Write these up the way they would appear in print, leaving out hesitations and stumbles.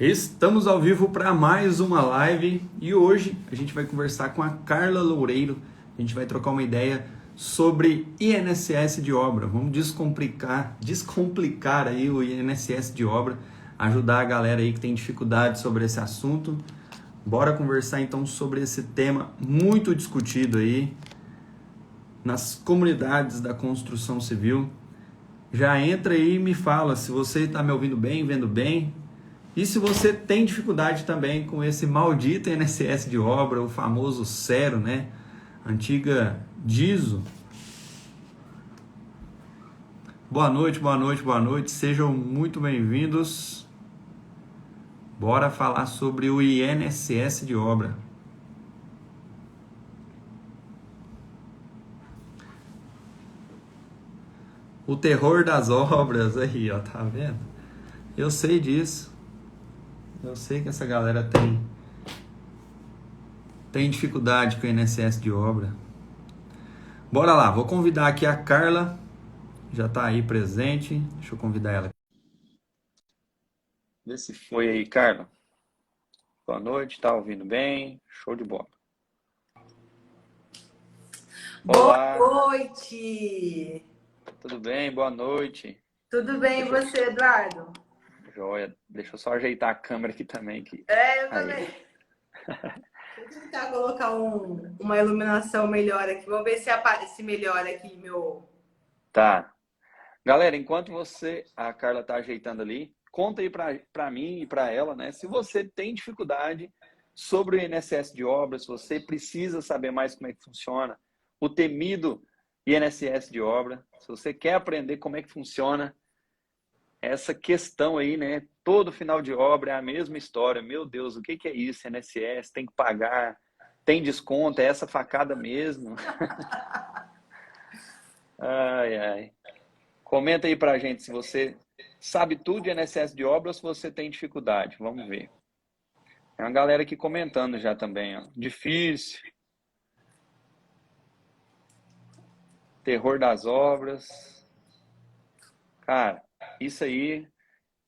Estamos ao vivo para mais uma live e hoje a gente vai conversar com a Carla Loureiro. A gente vai trocar uma ideia sobre INSS de obra. Vamos descomplicar aí o INSS de obra, ajudar a galera aí que tem dificuldade sobre esse assunto. Bora conversar então sobre esse tema muito discutido aí nas comunidades da construção civil. Já entra aí e me fala se você está me ouvindo bem, vendo bem. E se você tem dificuldade também com esse maldito INSS de obra, o famoso Cero, né? Antiga DISO. Boa noite, boa noite, boa noite. Sejam muito bem-vindos. Bora falar sobre o INSS de obra. O terror das obras aí, ó, tá vendo? Eu sei disso. Eu sei que essa galera tem dificuldade com o INSS de obra. Bora lá, vou convidar aqui a Carla, já está aí presente. Deixa eu convidar ela. Vê se foi aí, Carla. Boa noite, tá ouvindo bem? Show de bola. Olá. Boa noite! Tudo bem? Boa noite. Tudo bem, e você, Eduardo? Joia. Deixa eu só ajeitar a câmera aqui também. Eu também. Deixa eu tentar colocar uma iluminação melhor aqui. Vamos ver se aparece melhor aqui, meu... Tá. Galera, enquanto a Carla tá ajeitando ali, conta aí para mim e para ela, né? Se você tem dificuldade sobre o INSS de obra, se você precisa saber mais como é que funciona o temido INSS de obra, se você quer aprender como é que funciona essa questão aí, né? Todo final de obra é a mesma história. Meu Deus, o que é isso? INSS, tem que pagar, tem desconto, é essa facada mesmo. Ai, ai. Comenta aí pra gente se você sabe tudo de INSS de obra ou se você tem dificuldade. Vamos ver. Tem uma galera aqui comentando já também, ó. Difícil. Terror das obras. Cara, isso aí,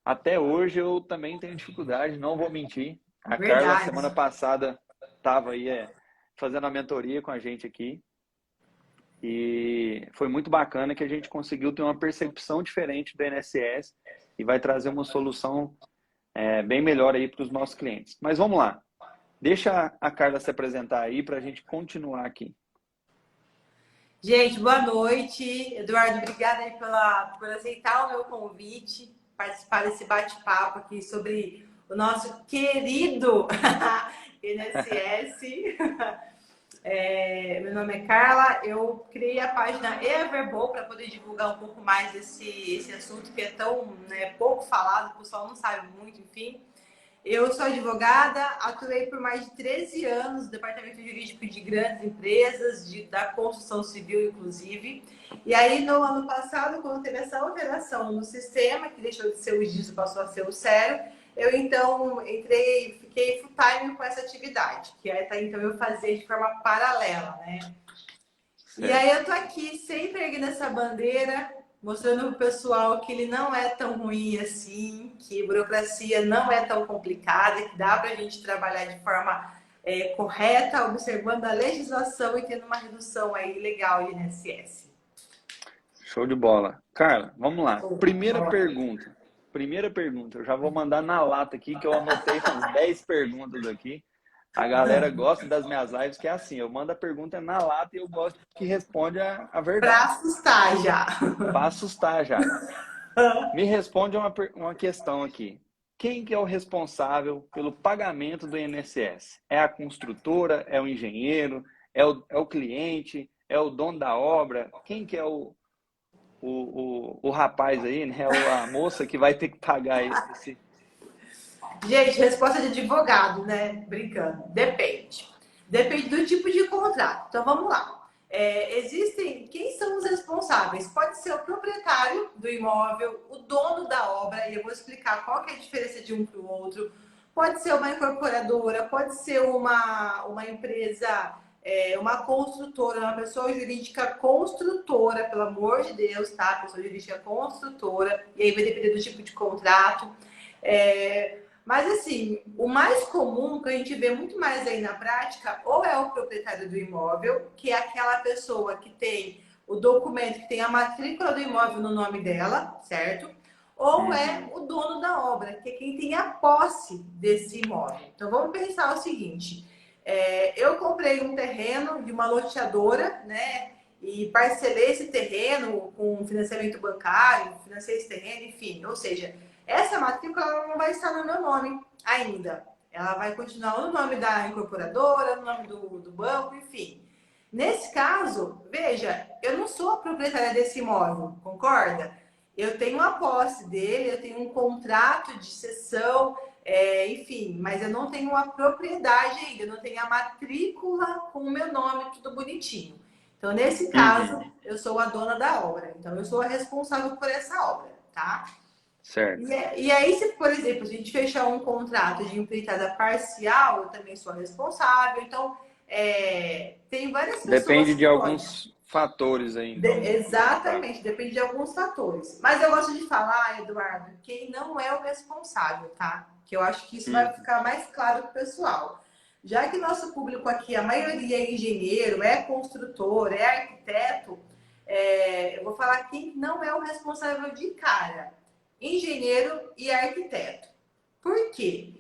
até hoje eu também tenho dificuldade, não vou mentir. A Verdade. Carla, semana passada, estava aí fazendo a mentoria com a gente aqui. E foi muito bacana que a gente conseguiu ter uma percepção diferente do INSS e vai trazer uma solução bem melhor aí para os nossos clientes. Mas vamos lá. Deixa a Carla se apresentar aí para a gente continuar aqui. Gente, boa noite. Eduardo, obrigada aí por aceitar o meu convite, participar desse bate-papo aqui sobre o nosso querido INSS. Meu nome é Carla, eu criei a página Everbowl para poder divulgar um pouco mais esse assunto que é tão pouco falado, o pessoal não sabe muito, enfim. Eu sou advogada, atuei por mais de 13 anos no departamento jurídico de grandes empresas, da construção civil, inclusive. E aí, no ano passado, quando teve essa alteração no sistema, que deixou de ser o DISO, passou a ser o Cero, eu então fiquei full time com essa atividade, que até então eu fazia de forma paralela, né? Certo. E aí eu tô aqui sempre erguendo essa bandeira, mostrando pro pessoal que ele não é tão ruim assim, que a burocracia não é tão complicada, que dá pra gente trabalhar de forma correta, observando a legislação e tendo uma redução aí legal de INSS. Show de bola. Carla, vamos lá. Primeira pergunta. Eu já vou mandar na lata aqui, que eu anotei umas 10 perguntas aqui. A galera gosta das minhas lives, que é assim, eu mando a pergunta na lata e eu gosto que responde a verdade. Pra assustar já. Pra assustar já. Me responde uma questão aqui. Quem que é o responsável pelo pagamento do INSS? É a construtora? É o engenheiro? É o cliente? É o dono da obra? Quem que é o rapaz aí, né? Ou a moça que vai ter que pagar esse... Gente, resposta de advogado, né? Brincando. Depende. Depende do tipo de contrato. Então, vamos lá. Quem são os responsáveis? Pode ser o proprietário do imóvel, o dono da obra, e eu vou explicar qual que é a diferença de um para o outro. Pode ser uma incorporadora, pode ser uma empresa, uma construtora, uma pessoa jurídica construtora, pelo amor de Deus, tá? Pessoa jurídica construtora, e aí vai depender do tipo de contrato. Mas assim, o mais comum que a gente vê muito mais aí na prática, ou é o proprietário do imóvel, que é aquela pessoa que tem o documento, que tem a matrícula do imóvel no nome dela, certo? Ou é Uhum. o dono da obra, que é quem tem a posse desse imóvel. Então vamos pensar o seguinte: eu comprei um terreno de uma loteadora, né? E parcelei esse terreno com financiamento bancário, financei esse terreno, enfim. Ou seja, essa matrícula ela não vai estar no meu nome ainda. Ela vai continuar no nome da incorporadora, no nome do banco, enfim. Nesse caso, veja, eu não sou a proprietária desse imóvel, concorda? Eu tenho a posse dele, eu tenho um contrato de cessão, enfim, mas eu não tenho a propriedade ainda, eu não tenho a matrícula com o meu nome, tudo bonitinho. Então, nesse caso, Uhum. eu sou a dona da obra. Então, eu sou a responsável por essa obra, tá? Certo. E aí, se, por exemplo, a gente fechar um contrato de empreitada parcial, eu também sou a responsável. Então, tem várias pessoas Depende que de podem. alguns fatores aí, então, do contrato. Exatamente, depende de alguns fatores. Mas eu gosto de falar, Eduardo, quem não é o responsável, tá? Que eu acho que isso vai Uhum. ficar mais claro para o pessoal. Já que nosso público aqui, a maioria é engenheiro, é construtor, é arquiteto, eu vou falar quem não é o responsável de cara: engenheiro e arquiteto. Por quê?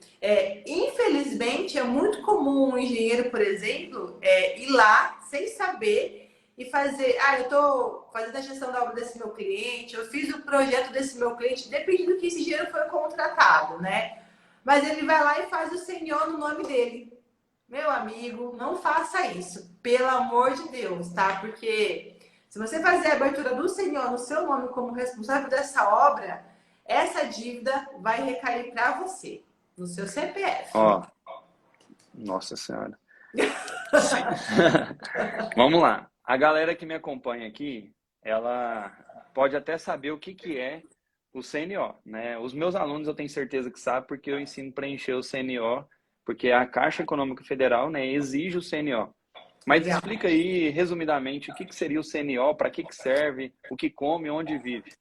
Infelizmente, é muito comum um engenheiro, por exemplo, ir lá sem saber e fazer. Ah, eu estou fazendo a gestão da obra desse meu cliente, eu fiz o projeto desse meu cliente, depende do que esse engenheiro foi contratado, né? Mas ele vai lá e faz o senhor no nome dele. Meu amigo, não faça isso, pelo amor de Deus, tá? Porque se você fazer a abertura do senhor no seu nome como responsável dessa obra, essa dívida vai recair para você, no seu CPF. Ó, nossa senhora. Sim. Vamos lá. A galera que me acompanha aqui, ela pode até saber o que que é o CNO, né? Os meus alunos eu tenho certeza que sabem porque eu ensino a preencher o CNO, porque a Caixa Econômica Federal, né, exige o CNO. Mas Legal. explica aí, resumidamente, o que que seria o CNO, para que que serve, o que come, onde vive.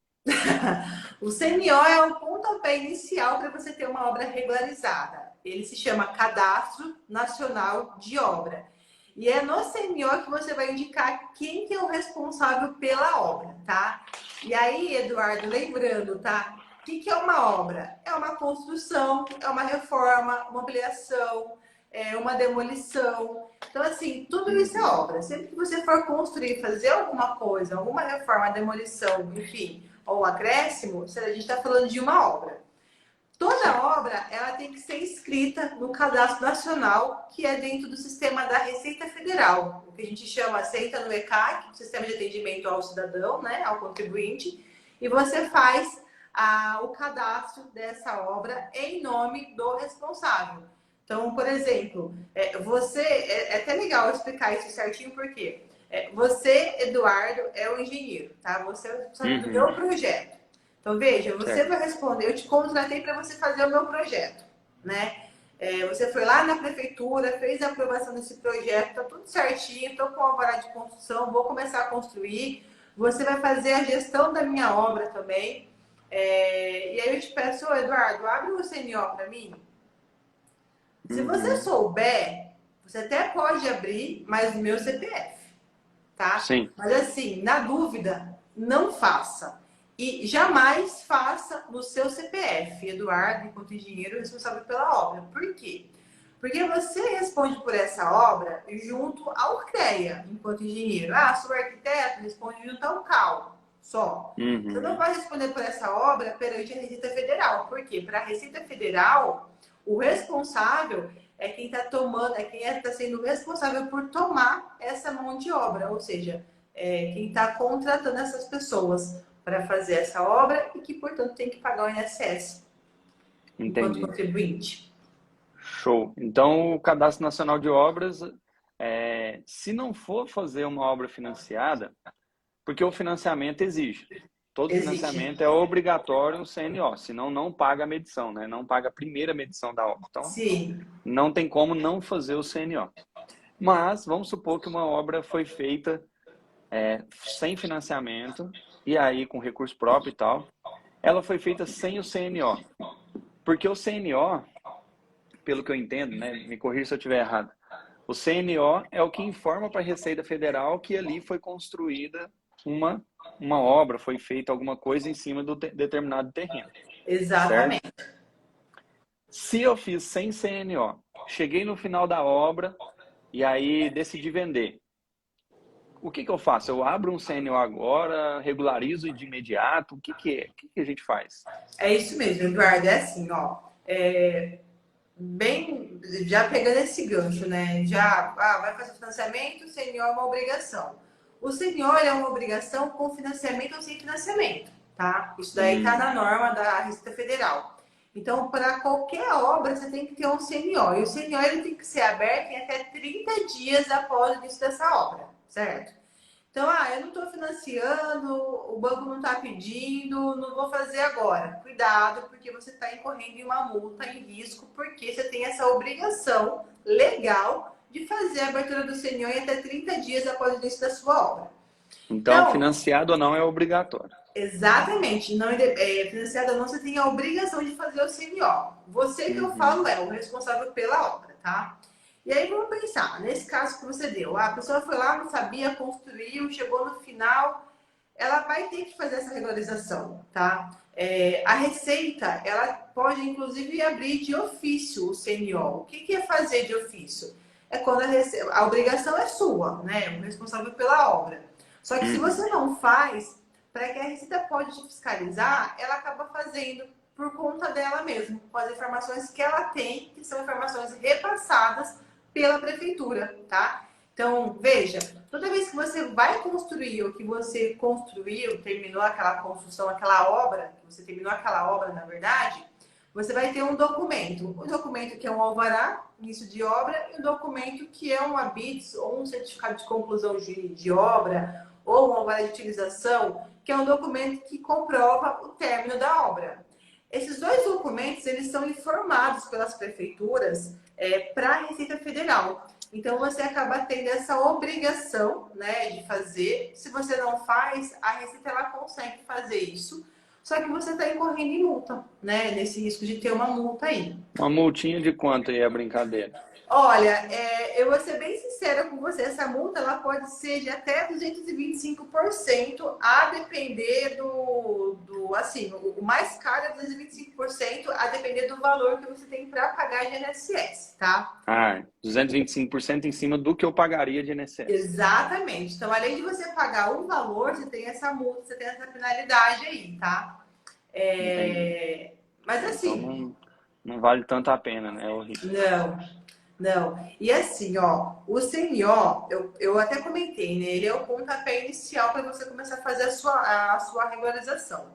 O CNO é o pontapé inicial para você ter uma obra regularizada. Ele se chama Cadastro Nacional de Obra. E é no CNO que você vai indicar quem que é o responsável pela obra, tá? E aí, Eduardo, lembrando, tá? O que é uma obra? É uma construção, é uma reforma, uma ampliação, é uma demolição. Então, assim, tudo isso é Uhum. obra. Sempre que você for construir, fazer alguma coisa, alguma reforma, demolição, enfim, ou acréscimo, a gente está falando de uma obra. Toda Certo. obra ela tem que ser inscrita no Cadastro Nacional, que é dentro do sistema da Receita Federal, o que a gente chama, aceita no ECAC, o Sistema de Atendimento ao Cidadão, né, ao contribuinte, e você faz o cadastro dessa obra em nome do responsável. Então, por exemplo, é até legal explicar isso certinho, porque você, Eduardo, é o engenheiro, tá? Você é o responsável do Uhum. meu projeto. Então, veja, você Certo. vai responder, eu te contratei para você fazer o meu projeto, né? Você foi lá na prefeitura, fez a aprovação desse projeto, tá tudo certinho, estou com a alvará de construção, vou começar a construir. Você vai fazer a gestão da minha obra também. E aí eu te peço, ô Eduardo, abre o CNO para mim. Se você Uhum. souber, você até pode abrir, mas o meu CPF, tá? Sim. Mas assim, na dúvida, não faça. E jamais faça no seu CPF, Eduardo, enquanto engenheiro responsável pela obra. Por quê? Porque você responde por essa obra junto ao CREA, enquanto engenheiro. Ah, sou arquiteto, responde junto ao CAL, só. Você não Uhum. vai responder por essa obra perante a Receita Federal. Por quê? Para a Receita Federal, o responsável é quem está tomando, é quem está sendo responsável por tomar essa mão de obra, ou seja, quem está contratando essas pessoas para fazer essa obra e que, portanto, tem que pagar o INSS enquanto Entendi. contribuinte. Show. Então, o Cadastro Nacional de Obras, se não for fazer uma obra financiada, porque o financiamento exige. Todo Exige. financiamento é obrigatório um CNO, senão não paga a medição, né? Não paga a primeira medição da obra. Então, Sim. não tem como não fazer o CNO. Mas, vamos supor que uma obra foi feita sem financiamento, e aí com recurso próprio e tal, ela foi feita sem o CNO. Porque o CNO, pelo que eu entendo, né? Me corrija se eu estiver errado. O CNO é o que informa para a Receita Federal que ali foi construída uma obra, foi feita alguma coisa em cima do determinado terreno, certo? Exatamente. Se eu fiz sem CNO, cheguei no final da obra e aí decidi vender, o que eu faço? Eu abro um CNO agora, regularizo de imediato? O que é? O que a gente faz? É isso mesmo, Eduardo. É assim, ó. Bem, já pegando esse gancho, né? Já vai fazer financiamento, o CNO é uma obrigação. O CNO é uma obrigação com financiamento ou sem financiamento, tá? Isso daí está na norma da Receita Federal. Então, para qualquer obra, você tem que ter um CNO. E o CNO ele tem que ser aberto em até 30 dias após o início dessa obra, certo? Então, eu não estou financiando, o banco não está pedindo, não vou fazer agora. Cuidado, porque você está incorrendo em uma multa, em risco, porque você tem essa obrigação legal de fazer a abertura do CNO em até 30 dias após o início da sua obra. Então, Então, financiado ou não é obrigatório. exatamente, não financiado ou não, você tem a obrigação de fazer o CNO. Você que eu falo é o responsável pela obra, tá? E aí vamos pensar, nesse caso que você deu, a pessoa foi lá, não sabia, construiu, chegou no final, ela vai ter que fazer essa regularização, tá? A Receita, ela pode inclusive abrir de ofício o CNO. O que é fazer de ofício? É quando a obrigação é sua, né? O responsável pela obra. Só que se você não faz, para que a Receita pode te fiscalizar, ela acaba fazendo por conta dela mesma, com as informações que ela tem, que são informações repassadas pela prefeitura, tá? Então, veja, toda vez que você vai construir ou que você construiu, terminou aquela construção, aquela obra, que você terminou aquela obra, na verdade, você vai ter um documento. Um documento que é um alvará, início de obra, e um documento que é um ABITS ou um certificado de conclusão de obra, ou um alvará de utilização, que é um documento que comprova o término da obra. Esses dois documentos, eles são informados pelas prefeituras para a Receita Federal. Então, você acaba tendo essa obrigação, né, de fazer. Se você não faz, a Receita ela consegue fazer isso. Só que você está incorrendo em multa, né, nesse risco de ter uma multa aí. Uma multinha de quanto aí é a brincadeira? Olha, eu vou ser bem sincera com você, essa multa ela pode ser de até 225%, a depender assim, o mais caro é 225%, a depender do valor que você tem para pagar de INSS, tá? 225% em cima do que eu pagaria de INSS. Exatamente. Então, além de você pagar o valor, você tem essa multa, você tem essa penalidade aí, tá? Mas assim... Então, não vale tanto a pena, né? É horrível. Não. E assim, ó, o CNO, eu até comentei, né? Ele é o pontapé inicial para você começar a fazer a sua regularização.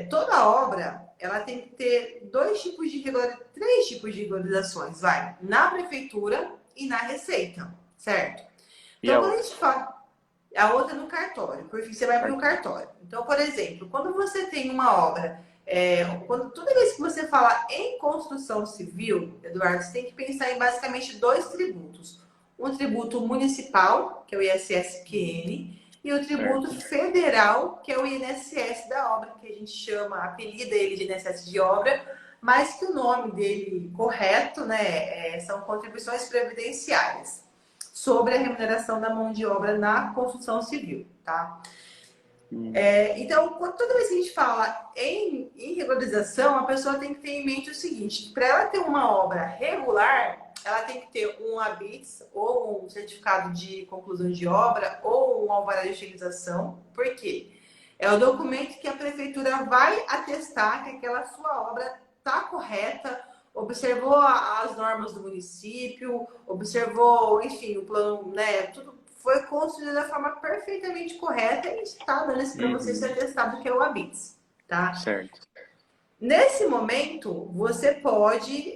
Toda obra, ela tem que ter três tipos de regularizações, vai, na prefeitura e na Receita, certo? Então, quando a gente fala, a outra no cartório, porque você vai para o cartório. Então, por exemplo, quando você tem uma obra, toda vez que você fala em construção civil, Eduardo, você tem que pensar em basicamente dois tributos. Um tributo municipal, que é o ISS-QN, e o tributo federal, que é o INSS da obra, que a gente chama, apelida ele de INSS de obra, mas que o nome dele correto, né, são contribuições previdenciárias sobre a remuneração da mão de obra na construção civil, tá? Então, toda vez que a gente fala em regularização, a pessoa tem que ter em mente o seguinte: para ela ter uma obra regular, ela tem que ter um ABITS, ou um certificado de conclusão de obra, ou um alvará de utilização. Por quê? É o documento que a prefeitura vai atestar que aquela sua obra está correta, observou as normas do município, observou, enfim, o plano, né, tudo foi construído da forma perfeitamente correta e está dando para você esse atestado que é o ABITS, tá? Certo. Nesse momento, você pode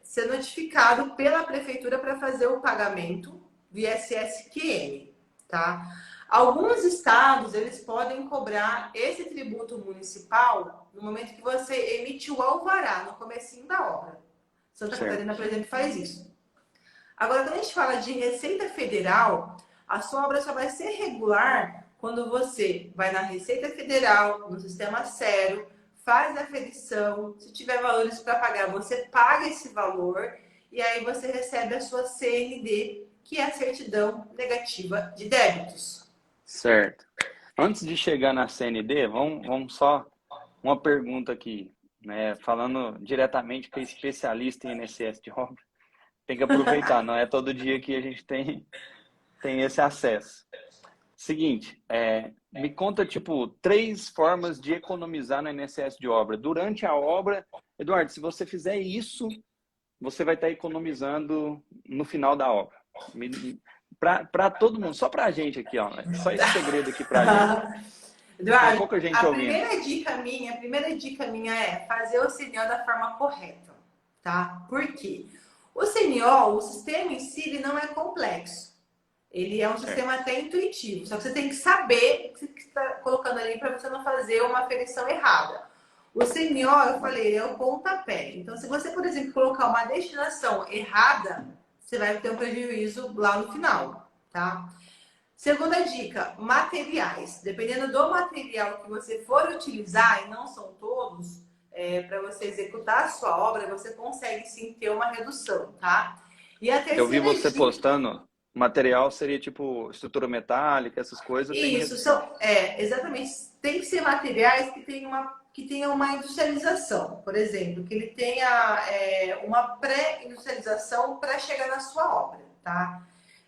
ser notificado pela prefeitura para fazer o pagamento do ISS-QN, tá? Alguns estados, eles podem cobrar esse tributo municipal no momento que você emite o alvará, no comecinho da obra. Santa Catarina, por exemplo, faz isso. Agora, quando a gente fala de Receita Federal, a sua obra só vai ser regular quando você vai na Receita Federal, no Sistema Sério, faz a aferição, se tiver valores para pagar, você paga esse valor e aí você recebe a sua CND, que é a certidão negativa de débitos. Certo. Antes de chegar na CND, vamos só uma pergunta aqui, né? Falando diretamente com especialista em INSS de obra, tem que aproveitar, não é todo dia que a gente tem esse acesso. Seguinte, me conta, tipo, 3 formas de economizar no INSS de obra. Durante a obra, Eduardo, se você fizer isso, você vai estar economizando no final da obra. Para todo mundo, só para a gente aqui, ó. Só esse segredo aqui para a gente. Tem Eduardo, pouca gente ouvindo. a primeira dica minha é fazer o CNO da forma correta, tá? Por quê? O CNO, o sistema em si, ele não é complexo. Ele é um Certo. sistema até intuitivo, só que você tem que saber o que você está colocando ali para você não fazer uma aferição errada. O CNO, eu falei, é o pontapé. Então, se você, por exemplo, colocar uma destinação errada, você vai ter um prejuízo lá no final, tá? Segunda dica, materiais. Dependendo do material que você for utilizar, e não são todos, para você executar a sua obra, você consegue sim ter uma redução, tá? E a Eu vi terceira você dica, postando, material seria tipo estrutura metálica, essas coisas, tem isso, redução. exatamente, tem que ser materiais que tenham uma industrialização, por exemplo, que ele tenha uma pré-industrialização para chegar na sua obra, tá?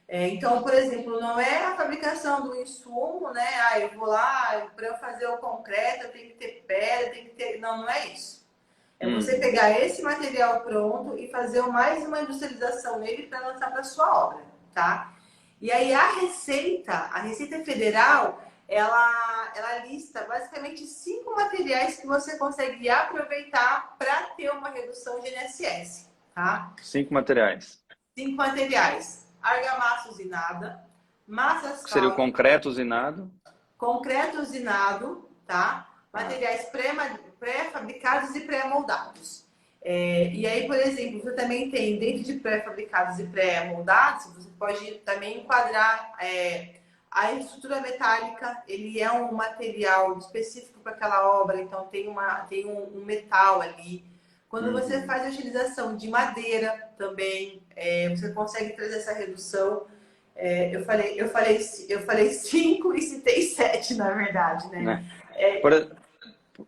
Então, por exemplo, não é a fabricação do insumo, né? Ah, eu vou lá, para eu fazer o concreto, eu tenho que ter pedra, tem que ter. Não, não é isso. É você Hum, pegar esse material pronto e fazer mais uma industrialização nele para lançar para sua obra, tá? E aí a Receita Federal, ela lista basicamente 5 materiais que você consegue aproveitar para ter uma redução de INSS, tá? 5 materiais. 5 materiais: argamassa usinada, massa Que seria o asfáltica, concreto usinado. concreto usinado, tá? Ah, Materiais pré-fabricados e pré-moldados. E aí, por exemplo, você também tem dentro de pré-fabricados e pré-moldados, você pode também enquadrar a estrutura metálica. Ele é um material específico para aquela obra, então tem um metal ali. Quando você uhum. faz a utilização de madeira também, você consegue trazer essa redução. Eu falei 5 e citei 7, na verdade, né? Né? É, Por,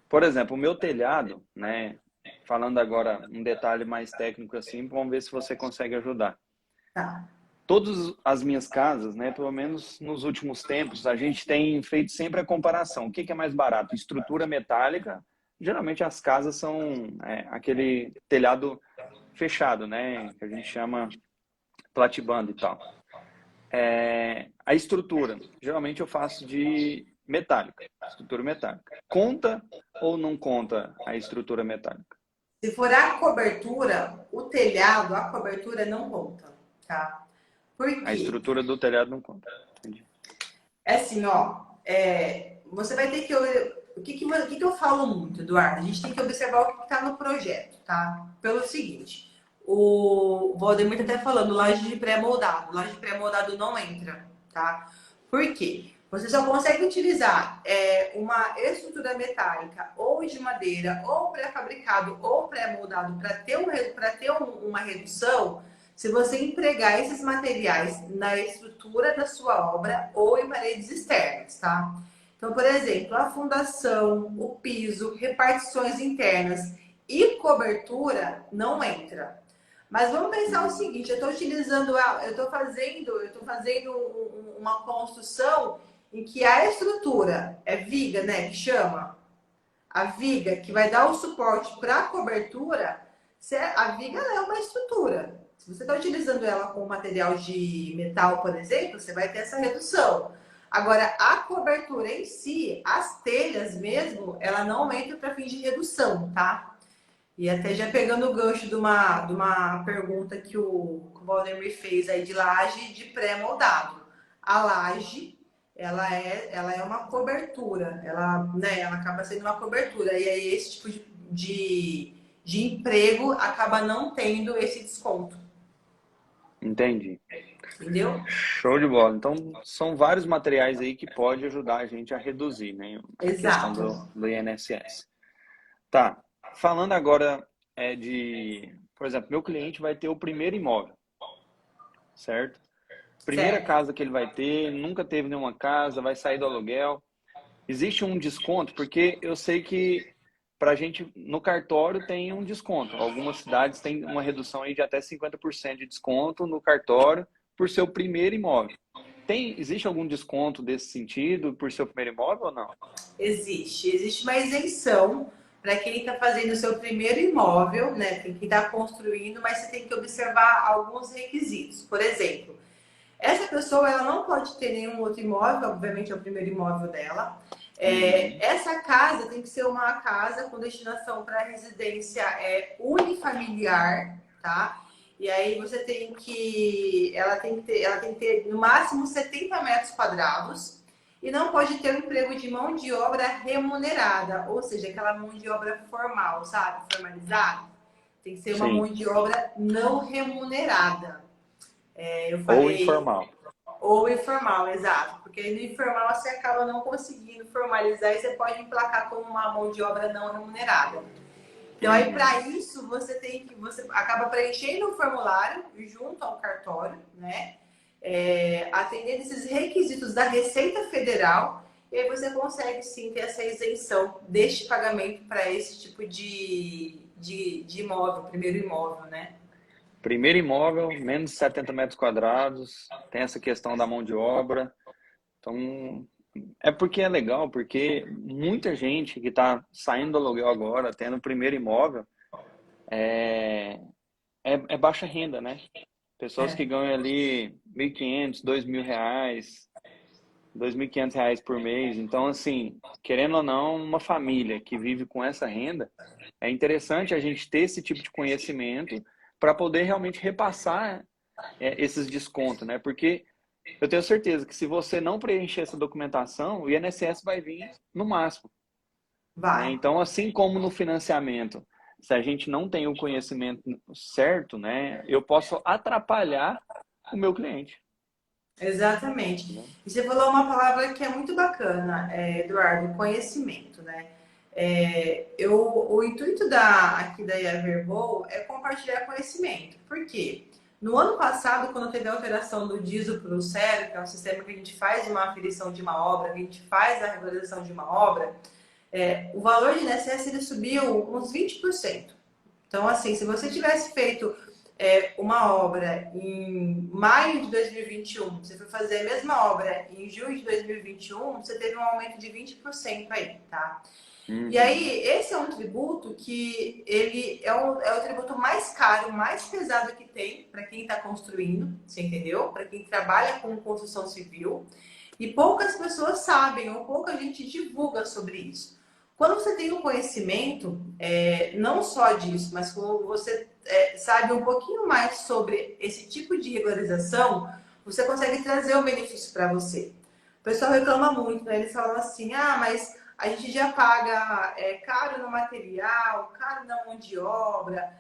por exemplo, o meu telhado, né? Falando agora um detalhe mais técnico assim, vamos ver se você consegue ajudar. tá. Todas as minhas casas, né, pelo menos nos últimos tempos, a gente tem feito sempre a comparação. O que é mais barato? Estrutura metálica. Geralmente as casas são aquele telhado fechado, né, que a gente chama platibando e tal. A estrutura, geralmente eu faço de metálica, estrutura metálica. Conta ou não conta a estrutura metálica? Se for a cobertura, o telhado, a cobertura não conta, tá? Por A quê? estrutura do telhado não conta. Entendi. É assim, ó, você vai ter que. O que eu falo muito, Eduardo? A gente tem que observar o que está no projeto, tá? Pelo seguinte, o Valdemir tá até falando, laje de pré-moldado. Laje de pré-moldado não entra, tá? Por quê? Você só consegue utilizar uma estrutura metálica ou de madeira, ou pré-fabricado, ou pré-moldado uma redução se você empregar esses materiais na estrutura da sua obra ou em paredes externas, tá? Então, por exemplo, a fundação, o piso, repartições internas e cobertura não entra. Mas vamos pensar o Hum. seguinte: eu estou fazendo uma construção em que a estrutura é viga, né? Que chama a viga que vai dar o suporte para a cobertura. A viga é uma estrutura. Se você está utilizando ela com material de metal, por exemplo, você vai ter essa redução. Agora, a cobertura em si, as telhas mesmo, ela não entra para fins de redução, tá? E até já pegando o gancho de uma pergunta que o Valdemir fez aí de laje de pré-moldado. A laje, ela é uma cobertura, ela acaba sendo uma cobertura. E aí esse tipo de emprego acaba não tendo esse desconto, Entendi. entendeu? Show de bola. Então, são vários materiais aí que pode ajudar a gente a reduzir, né, a questão Exato. do INSS. Tá. Falando agora por exemplo, meu cliente vai ter o primeiro imóvel, certo? Primeira Certo. casa que ele vai ter, nunca teve nenhuma casa, vai sair do aluguel. Existe um desconto? Porque eu sei que para a gente, no cartório, tem um desconto. Algumas cidades têm uma redução aí de até 50% de desconto no cartório por seu primeiro imóvel. Existe algum desconto desse sentido por seu primeiro imóvel ou não? Existe uma isenção para quem está fazendo o seu primeiro imóvel, né? Quem está construindo, mas você tem que observar alguns requisitos. Por exemplo, essa pessoa ela não pode ter nenhum outro imóvel, obviamente é o primeiro imóvel dela. Uhum. Essa casa tem que ser uma casa com destinação para residência unifamiliar, tá? E aí você tem que, ela tem que ter no máximo 70 metros quadrados e não pode ter um emprego de mão de obra remunerada, ou seja, aquela mão de obra formal, sabe? Formalizada. Tem que ser uma mão Sim. de obra não remunerada. Eu Ou falei informal. ou informal, exato. Porque no informal você acaba não conseguindo formalizar e você pode emplacar como uma mão de obra não remunerada. Então aí Uhum. para isso você acaba preenchendo o formulário junto ao cartório, né? Atendendo esses requisitos da Receita Federal, e aí você consegue sim ter essa isenção deste pagamento para esse tipo de imóvel, primeiro imóvel, né? Primeiro imóvel, menos de 70 metros quadrados, tem essa questão da mão de obra. Então, é porque é legal, porque muita gente que está saindo do aluguel agora, tendo o primeiro imóvel, é, é baixa renda, né? Pessoas que É. ganham ali 1.500, R$ 2.000, R$ 2.500 por mês. Então, assim, querendo ou não, uma família que vive com essa renda, é interessante a gente ter esse tipo de conhecimento para poder realmente repassar esses descontos, né? Porque eu tenho certeza que se você não preencher essa documentação, o INSS vai vir no máximo, né? Vai. Então, assim como no financiamento, se a gente não tem o conhecimento certo, né, eu posso atrapalhar o meu cliente, Exatamente. né? E você falou uma palavra que é muito bacana, Eduardo, conhecimento, né? O intuito aqui da Everbowl é compartilhar conhecimento. Por quê? No ano passado, quando teve a alteração do diesel para o CER, que é um sistema que a gente faz uma aferição de uma obra, que a gente faz a regularização de uma obra, o valor de INSS ele subiu uns 20%. Então, assim, se você tivesse feito uma obra em maio de 2021, você foi fazer a mesma obra em junho de 2021, você teve um aumento de 20% aí, tá? E Uhum. aí, esse é um tributo que ele é o tributo mais caro, mais pesado que tem para quem está construindo, você entendeu? Para quem trabalha com construção civil. E poucas pessoas sabem, ou pouca gente divulga sobre isso. Quando você tem o conhecimento, não só disso, mas quando você sabe um pouquinho mais sobre esse tipo de regularização, você consegue trazer o benefício para você. O pessoal reclama muito, né? Eles falam assim, mas a gente já paga caro no material, caro na mão de obra,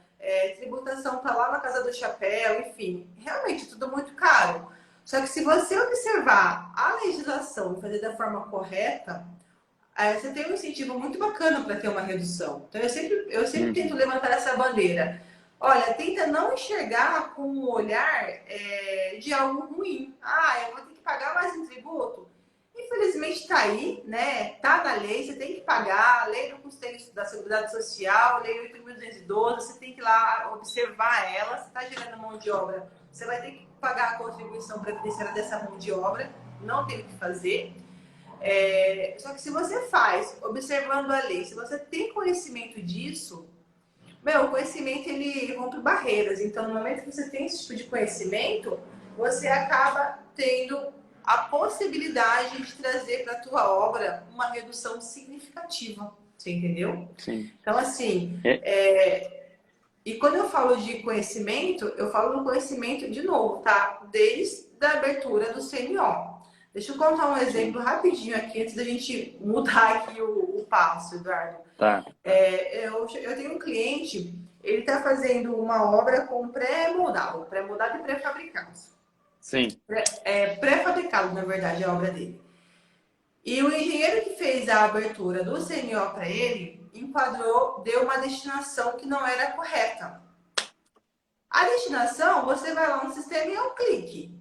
tributação tá lá na casa do chapéu, enfim, realmente tudo muito caro. Só que se você observar a legislação e fazer da forma correta, você tem um incentivo muito bacana para ter uma redução. Então eu sempre tento Uhum. levantar essa bandeira. Olha, tenta não enxergar com um olhar de algo ruim. Eu vou ter que pagar mais um tributo? Infelizmente está aí, né? Tá na lei, você tem que pagar, a lei do custeio da Seguridade Social, lei 8.212, você tem que ir lá observar ela, se está gerando mão de obra, você vai ter que pagar a contribuição previdenciária dessa mão de obra, não tem o que fazer. Só que se você faz, observando a lei, se você tem conhecimento disso, o conhecimento ele rompe barreiras. Então, no momento que você tem esse tipo de conhecimento, você acaba tendo a possibilidade de trazer para a tua obra uma redução significativa. Você entendeu? Sim. Então, assim, É, e quando eu falo de conhecimento, eu falo do conhecimento de novo, tá? Desde a abertura do CNO. Deixa eu contar um sim. exemplo rapidinho aqui, antes da gente mudar aqui o passo, Eduardo. Tá. Eu tenho um cliente, ele está fazendo uma obra com pré-moldado e pré-fabricado. Sim. Pré-fabricado, na verdade, a obra dele. E o engenheiro que fez a abertura do CNO para ele, enquadrou, deu uma destinação que não era correta. A destinação, você vai lá no sistema e é um clique.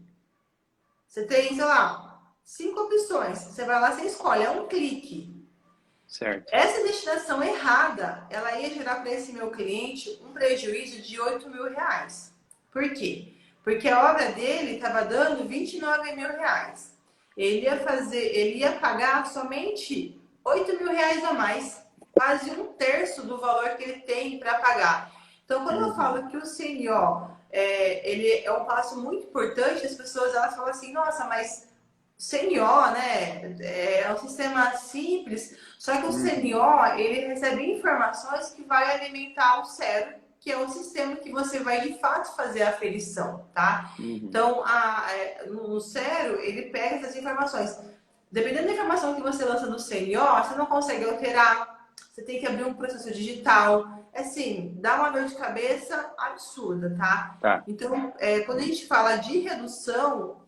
Você tem, sei lá, 5 opções. Você vai lá, você escolhe, é um clique. Certo. Essa destinação errada, ela ia gerar para esse meu cliente um prejuízo de R$ 8.000. Por quê? Porque a obra dele estava dando R$ 29.000. Ele ia pagar somente R$ 8.000 a mais, quase um terço do valor que ele tem para pagar. Então, quando eu Uhum. falo que o CNO ele é um passo muito importante, as pessoas elas falam assim, nossa, mas CNO, né, é um sistema simples, só que o Uhum. CNO, ele recebe informações que vai alimentar o cérebro, que é o sistema que você vai de fato fazer a aferição, tá? Uhum. Então, no cérebro, ele pega essas informações. Dependendo da informação que você lança no CNO, você não consegue alterar, você tem que abrir um processo digital. Assim, dá uma dor de cabeça absurda, tá? Tá. Então, quando a gente fala de redução,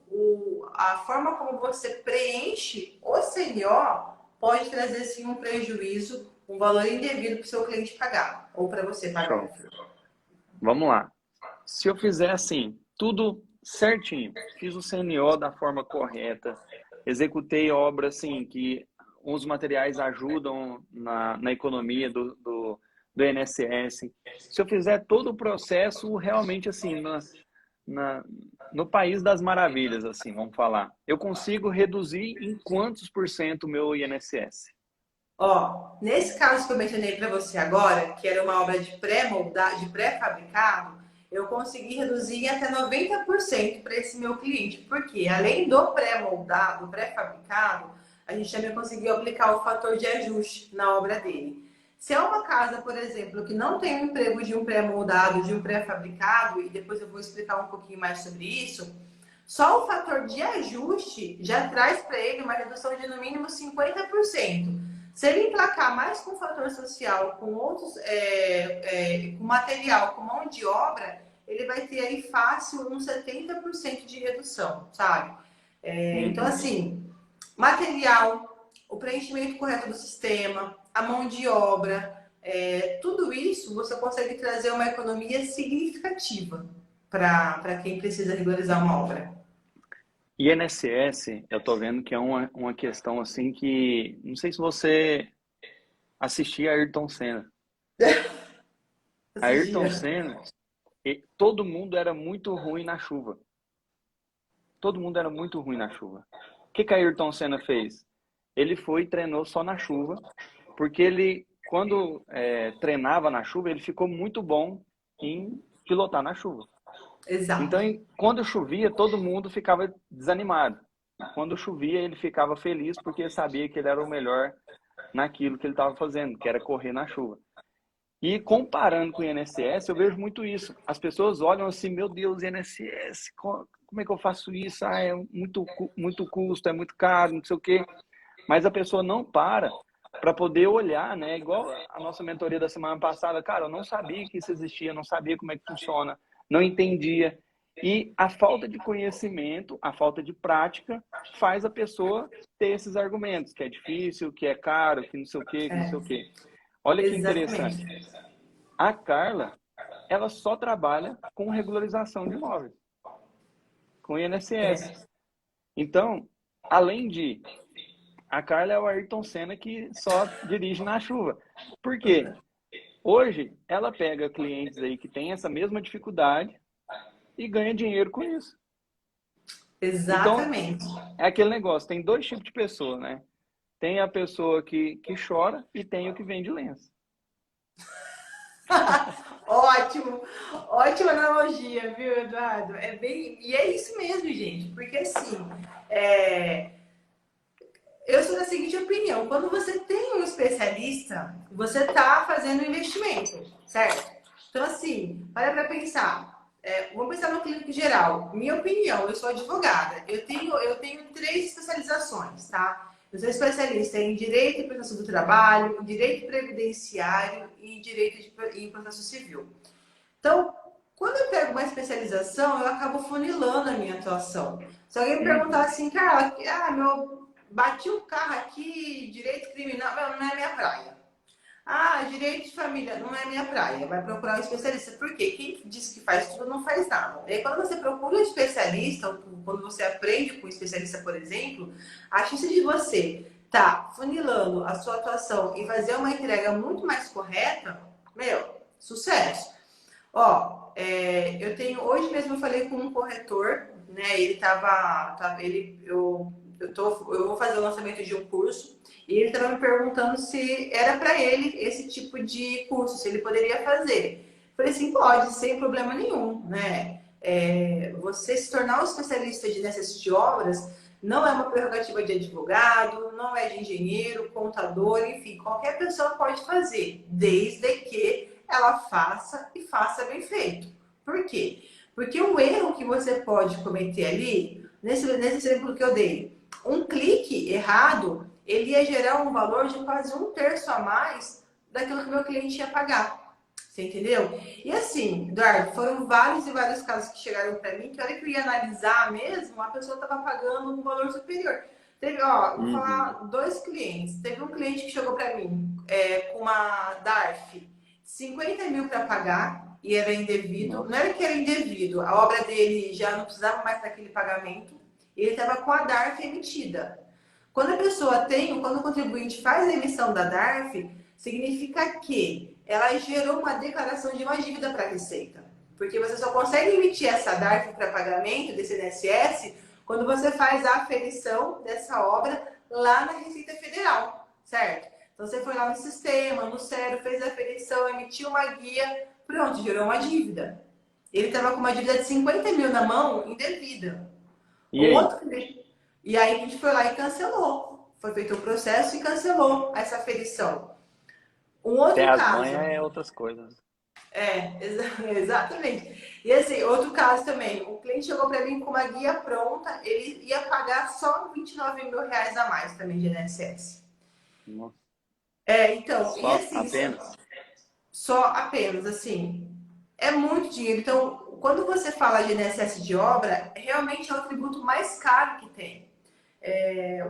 a forma como você preenche o CNO pode trazer sim um prejuízo, um valor indevido para o seu cliente pagar, ou para você pagar, Show. enfim. Vamos lá. Se eu fizer assim, tudo certinho, fiz o CNO da forma correta, executei obra assim que os materiais ajudam na economia do INSS. Se eu fizer todo o processo realmente assim, na, no país das maravilhas, assim, vamos falar, eu consigo reduzir em quantos por cento o meu INSS? Ó, nesse caso que eu mencionei para você agora, que era uma obra de pré-moldado, de pré-fabricado, eu consegui reduzir em até 90% para esse meu cliente, porque além do pré-moldado, pré-fabricado, a gente também conseguiu aplicar o fator de ajuste na obra dele. Se é uma casa, por exemplo, que não tem o emprego de um pré-moldado, de um pré-fabricado, e depois eu vou explicar um pouquinho mais sobre isso, só o fator de ajuste já traz para ele uma redução de no mínimo 50%. Se ele emplacar mais com fator social, com outros, com material, com mão de obra, ele vai ter aí fácil uns 70% de redução, sabe? Então, Uhum. assim, material, o preenchimento correto do sistema, a mão de obra, tudo isso você consegue trazer uma economia significativa para quem precisa regularizar uma obra. INSS, eu tô vendo que é uma questão assim que, não sei se você assistia a Ayrton Senna. A Esses Ayrton dias. Senna, todo mundo era muito ruim na chuva. Todo mundo era muito ruim na chuva. O que que a Ayrton Senna fez? Ele foi e treinou só na chuva, porque ele, quando treinava na chuva, ele ficou muito bom em pilotar na chuva. Então, Exato. quando chovia, todo mundo ficava desanimado. E quando chovia, ele ficava feliz porque sabia que ele era o melhor naquilo que ele estava fazendo, que era correr na chuva. E comparando com o INSS, eu vejo muito isso. As pessoas olham assim, meu Deus, INSS, como é que eu faço isso? Ah, é muito custo, é muito caro, não sei o quê. Mas a pessoa não para poder olhar, né? Igual a nossa mentoria da semana passada, cara, eu não sabia que isso existia, não sabia como é que funciona, não entendia. E a falta de conhecimento, a falta de prática, faz a pessoa ter esses argumentos, que é difícil, que é caro, que não sei o quê, que não sei o É, quê. Olha que exatamente. interessante. A Carla, ela só trabalha com regularização de imóveis, com INSS. É, Então, além de a Carla é o Ayrton Senna que só dirige na chuva. Por quê? Hoje, ela pega clientes aí que têm essa mesma dificuldade e ganha dinheiro com isso. Então, exatamente. é aquele negócio, tem dois tipos de pessoa, né? Tem a pessoa que chora e tem o que vende lenço. Ótimo, ótima analogia, viu, Eduardo? E é isso mesmo, gente, porque assim, é, eu sou da seguinte opinião: quando você tem um especialista, você está fazendo um investimento, certo? Então, assim, para pensar. Vamos pensar no clínico geral. Minha opinião, eu sou advogada. Eu tenho 3 especializações, tá? Eu sou especialista em direito e processo do trabalho, em direito previdenciário e em em processo civil. Então, quando eu pego uma especialização, eu acabo funilando a minha atuação. Se alguém me perguntar Uhum. assim, cara, bati o carro aqui, direito criminal, não é minha praia. Ah, direito de família, não é minha praia. Vai procurar um especialista. Por quê? Quem diz que faz tudo não faz nada. E aí, quando você procura um especialista, ou quando você aprende com um especialista, por exemplo, a chance de você tá funilando a sua atuação e fazer uma entrega muito mais correta, meu, sucesso. Ó, eu tenho, hoje mesmo eu falei com um corretor, né? Ele eu vou fazer o lançamento de um curso e ele estava me perguntando se era para ele esse tipo de curso, se ele poderia fazer. Falei assim, pode, sem problema nenhum, né? Você se tornar um especialista de necessidade de obras não é uma prerrogativa de advogado, não é de engenheiro, contador, enfim, qualquer pessoa pode fazer, desde que ela faça e faça bem feito. Por quê? Porque o erro que você pode cometer ali, nesse exemplo que eu dei, um clique errado, ele ia gerar um valor de quase 1/3 a mais daquilo que o meu cliente ia pagar. Você entendeu? E assim, Eduardo, foram vários e vários casos que chegaram para mim que a hora que eu ia analisar mesmo, a pessoa estava pagando um valor superior. Teve, ó, vou falar 2 clientes. Teve um cliente que chegou para mim com uma DARF, 50 mil para pagar e era indevido. Nossa. Não era que era indevido, a obra dele já não precisava mais daquele pagamento. Ele estava com a DARF emitida. Quando o contribuinte faz a emissão da DARF, significa que ela gerou uma declaração de uma dívida para a Receita. Porque você só consegue emitir essa DARF para pagamento desse INSS quando você faz a aferição dessa obra lá na Receita Federal, certo? Então você foi lá no sistema, no SERO, fez a aferição, emitiu uma guia, pronto, gerou uma dívida. Ele estava com uma dívida de 50 mil na mão, indevida. E Um aí? outro E aí a gente foi lá e cancelou. Foi feito o processo e cancelou essa aferição. Um Ter outro as caso. manhas é outras coisas. Exatamente. E assim, outro caso também. O cliente chegou para mim com uma guia pronta, ele ia pagar só 29 mil reais a mais também de INSS. Nossa. Então, e Só assim, apenas. só apenas, assim, é muito dinheiro. Então, quando você fala de INSS de obra, realmente é o tributo mais caro que tem.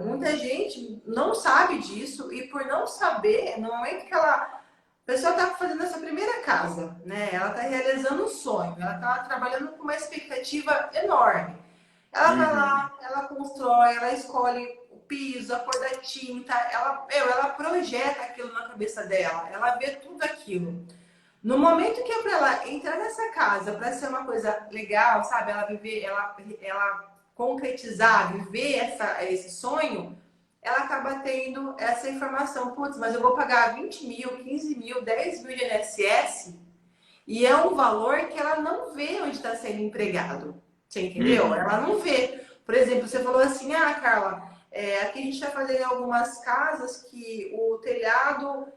Muita gente não sabe disso e por não saber, no momento que a pessoa está fazendo essa primeira casa, né? Ela está realizando um sonho, ela está trabalhando com uma expectativa enorme. Ela vai Uhum. lá, ela constrói, ela escolhe o piso, a cor da tinta, ela projeta aquilo na cabeça dela, ela vê tudo aquilo. No momento que é para ela entrar nessa casa, para ser uma coisa legal, sabe? Ela viver, ela concretizar, viver esse sonho, ela acaba tendo essa informação. Putz, mas eu vou pagar 20 mil, 15 mil, 10 mil de INSS e é um valor que ela não vê onde está sendo empregado. Você entendeu? Uhum. Ela não vê. Por exemplo, você falou assim, ah, Carla, aqui a gente está fazendo algumas casas que o telhado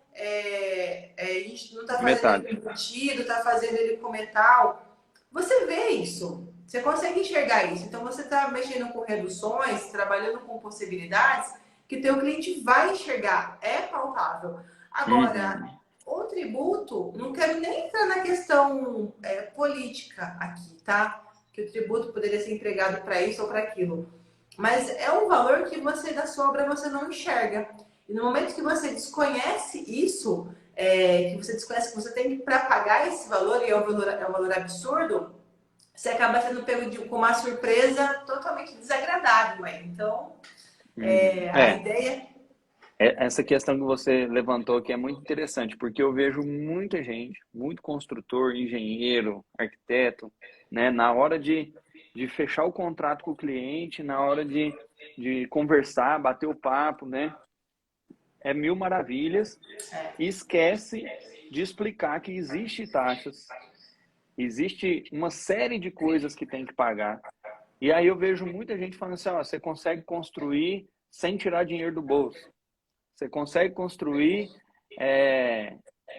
a gente não está fazendo ele Metade. com embutido, está fazendo ele com metal. Você vê isso. Você consegue enxergar isso. Então você está mexendo com reduções, trabalhando com possibilidades que o teu cliente vai enxergar. É pautável. Agora, Uhum. o tributo, não quero nem entrar na questão política aqui, tá? Que o tributo poderia ser empregado para isso ou para aquilo. Mas é um valor que você, da sua obra, você não enxerga. E no momento que você desconhece isso, que você desconhece que você tem para pagar esse valor, e é um valor absurdo, você acaba sendo pego com uma surpresa totalmente desagradável. Então, Uhum. a ideia. Essa questão que você levantou aqui é muito interessante, porque eu vejo muita gente, muito construtor, engenheiro, arquiteto, né, na hora de fechar o contrato com o cliente, na hora de conversar, bater o papo, né, é mil maravilhas, e esquece de explicar que existe taxas, existe uma série de coisas que tem que pagar. E aí eu vejo muita gente falando assim, ó, você consegue construir sem tirar dinheiro do bolso. Você consegue construir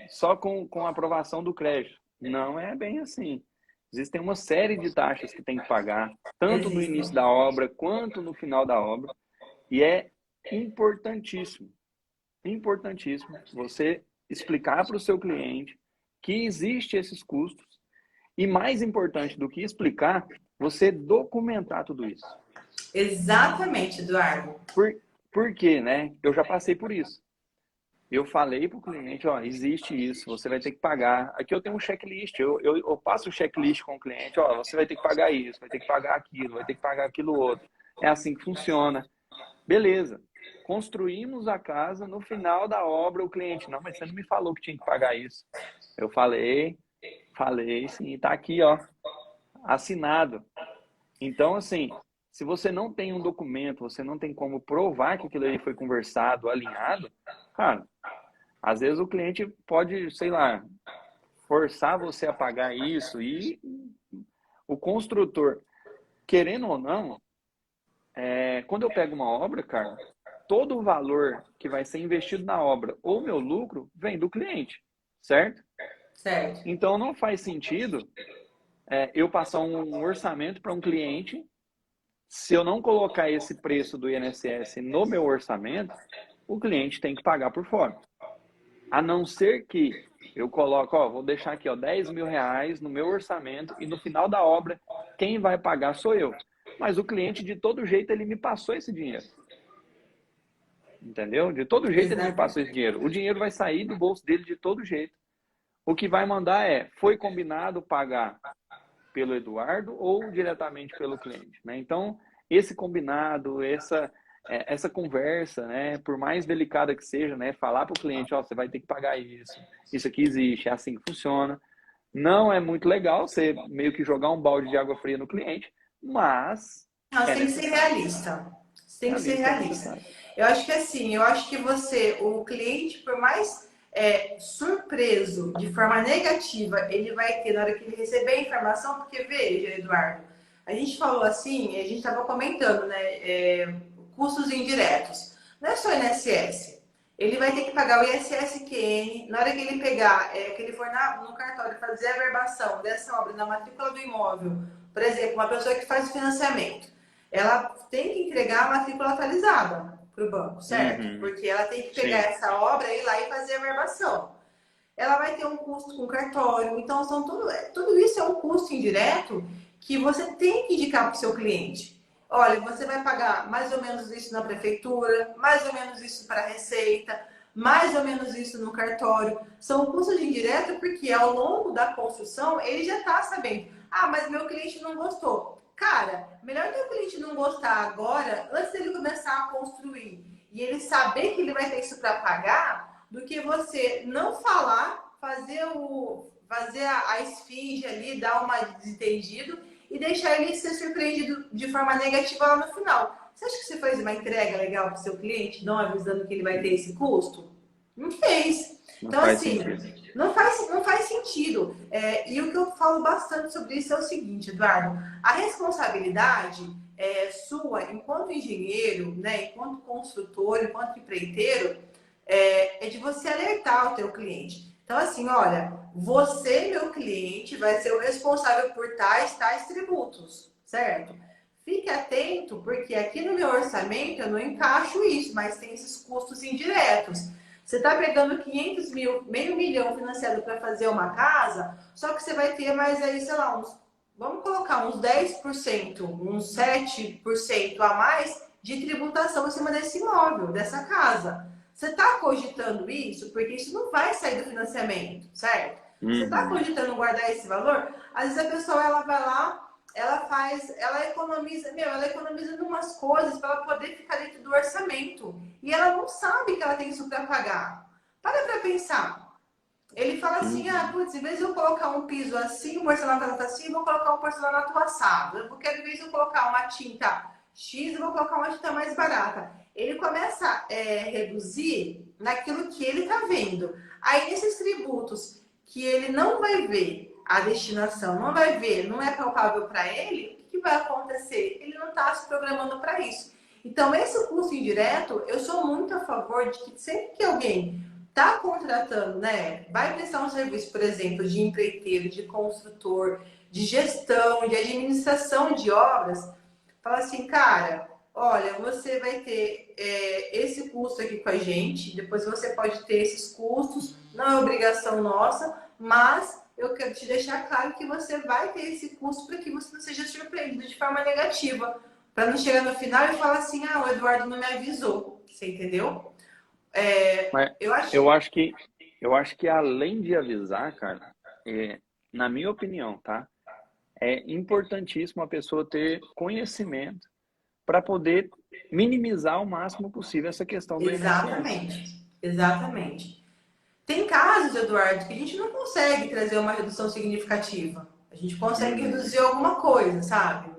só com a aprovação do crédito. Não é bem assim. Existem uma série de taxas que tem que pagar, tanto no início Existem. da obra quanto no final da obra. E é importantíssimo, importantíssimo você explicar para o seu cliente que existe esses custos. E mais importante do que explicar, você documentar tudo isso. Exatamente, Eduardo. Por quê, né? Eu já passei por isso. Eu falei para o cliente, ó, existe isso, você vai ter que pagar. Aqui eu tenho um checklist, eu passo o checklist com o cliente, ó, você vai ter que pagar isso, vai ter que pagar aquilo, vai ter que pagar aquilo outro. É assim que funciona. Beleza. Construímos a casa, no final da obra o cliente, não, mas você não me falou que tinha que pagar isso. Eu falei sim, tá aqui, ó, assinado. Então, assim, se você não tem um documento, você não tem como provar que aquilo aí foi conversado, alinhado, cara, às vezes o cliente pode, sei lá, forçar você a pagar isso e o construtor, querendo ou não, quando eu pego uma obra, cara, todo o valor que vai ser investido na obra ou meu lucro vem do cliente, certo? Certo. Então não faz sentido eu passar um orçamento para um cliente, se eu não colocar esse preço do INSS no meu orçamento, o cliente tem que pagar por fora. A não ser que eu coloque, ó, vou deixar aqui, ó, 10 mil reais no meu orçamento e no final da obra, quem vai pagar sou eu. Mas o cliente, de todo jeito, ele me passou esse dinheiro. Entendeu? De todo jeito ele me Exato. passou esse dinheiro. O dinheiro vai sair do bolso dele de todo jeito. O que vai mandar foi combinado pagar pelo Eduardo ou diretamente pelo cliente, né? Então, esse combinado, essa conversa, né, por mais delicada que seja, né, falar para o cliente, ó, você vai ter que pagar isso aqui existe, é assim que funciona. Não é muito legal você meio que jogar um balde de água fria no cliente, mas Não, você é tem que ser necessário. realista. Você tem que ser Realista é realista. necessário. Eu acho que assim, eu acho que você, o cliente, por mais surpreso de forma negativa, ele vai ter na hora que ele receber a informação, porque veja, Eduardo, a gente falou assim, a gente estava comentando, né? Custos indiretos. Não é só INSS. Ele vai ter que pagar o ISS-QN, na hora que ele pegar, que ele for no cartório fazer a averbação dessa obra na matrícula do imóvel, por exemplo, uma pessoa que faz financiamento, ela tem que entregar a matrícula atualizada para o banco, certo? Uhum. Porque ela tem que pegar Sim. essa obra, ir lá e fazer a averbação. Ela vai ter um custo com cartório, então tudo isso é um custo indireto que você tem que indicar para o seu cliente. Olha, você vai pagar mais ou menos isso na prefeitura, mais ou menos isso para a Receita, mais ou menos isso no cartório. São custos indiretos porque ao longo da construção ele já está sabendo. Ah, mas meu cliente não gostou. Cara, melhor que o cliente não gostar agora, antes dele começar a construir, e ele saber que ele vai ter isso para pagar, do que você não falar, fazer a esfinge ali, dar uma desentendido e deixar ele ser surpreendido de forma negativa lá no final. Você acha que você fez uma entrega legal para o seu cliente, não avisando que ele vai ter esse custo? Não fez. Não Então, faz assim, sentido. não faz sentido. E o que eu falo bastante sobre isso é o seguinte, Eduardo: a responsabilidade sua, enquanto engenheiro, né, enquanto construtor, enquanto empreiteiro, é de você alertar o teu cliente. Então, assim, olha, você, meu cliente, vai ser o responsável por tais tributos, certo? Fique atento, porque aqui no meu orçamento eu não encaixo isso, mas tem esses custos indiretos. Você está pegando 500 mil, meio milhão financiado para fazer uma casa, só que você vai ter mais aí, sei lá, vamos colocar uns 10%, uns 7% a mais de tributação em cima desse imóvel, dessa casa. Você está cogitando isso? Porque isso não vai sair do financiamento, certo? Você está Uhum. cogitando guardar esse valor? Às vezes a pessoa ela vai lá, ela economiza em umas coisas para ela poder ficar dentro do orçamento. E ela não sabe que ela tem isso para pagar. Para pensar. Ele fala assim, Uhum. putz, em vez de eu colocar um piso assim, um porcelanato assim, eu vou colocar um porcelanato assado. Porque em vez de eu colocar uma tinta X, eu vou colocar uma tinta mais barata. Ele começa a reduzir naquilo que ele está vendo. Aí, nesses tributos que ele não vai ver a destinação, não vai ver, não é palpável para ele, o que vai acontecer? Ele não está se programando para isso. Então, esse custo indireto, eu sou muito a favor de que sempre que alguém está contratando, né, vai prestar um serviço, por exemplo, de empreiteiro, de construtor, de gestão, de administração de obras, fala assim, cara, olha, você vai ter esse custo aqui com a gente, depois você pode ter esses custos, não é obrigação nossa, mas eu quero te deixar claro que você vai ter esse custo para que você não seja surpreendido de forma negativa. Para não chegar no final e falar assim, ah, o Eduardo não me avisou. Você entendeu? Mas Eu acho. eu acho que além de avisar, cara, na minha opinião, tá? É importantíssimo a pessoa ter conhecimento para poder minimizar ao máximo possível essa questão do INSS. Exatamente. Exatamente. Tem casos, Eduardo, que a gente não consegue trazer uma redução significativa. A gente consegue Uhum. reduzir alguma coisa, sabe?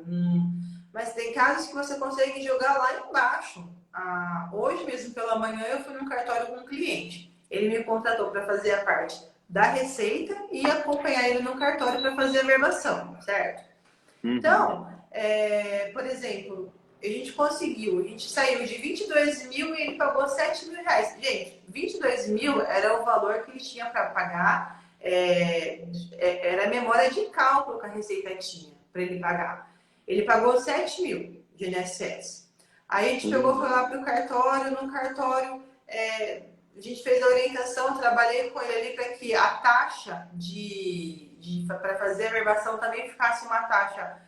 Mas tem casos que você consegue jogar lá embaixo. Ah, hoje mesmo pela manhã eu fui num cartório com um cliente. Ele me contratou para fazer a parte da receita e acompanhar ele no cartório para fazer a verbação, certo? Uhum. Então, por exemplo, a gente saiu de 22 mil e ele pagou 7 mil reais. Gente, 22 mil era o valor que ele tinha para pagar, era a memória de cálculo que a Receita tinha para ele pagar. Ele pagou 7 mil de INSS. Aí a gente pegou, foi Uhum. lá para o cartório, no cartório, a gente fez a orientação, trabalhei com ele ali para que a taxa para fazer a verbação também ficasse uma taxa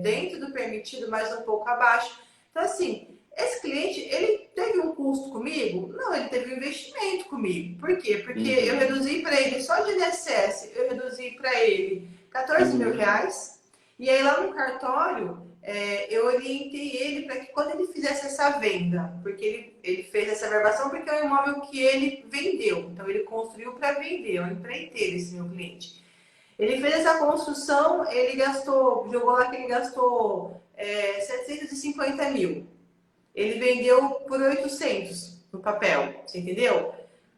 dentro do permitido, mas um pouco abaixo. Então, assim, esse cliente, ele teve um custo comigo? Não, ele teve um investimento comigo. Por quê? Porque eu Uhum. reduzi para ele, só de INSS, eu reduzi para ele 14 mil Uhum. reais. E aí, lá no cartório, eu orientei ele para que quando ele fizesse essa venda, porque ele fez essa verbação porque é um imóvel que ele vendeu. Então, ele construiu para vender, é um empreiteiro esse meu cliente. Ele fez essa construção, ele gastou, jogou lá que ele gastou 750 mil. Ele vendeu por 800 no papel, você entendeu?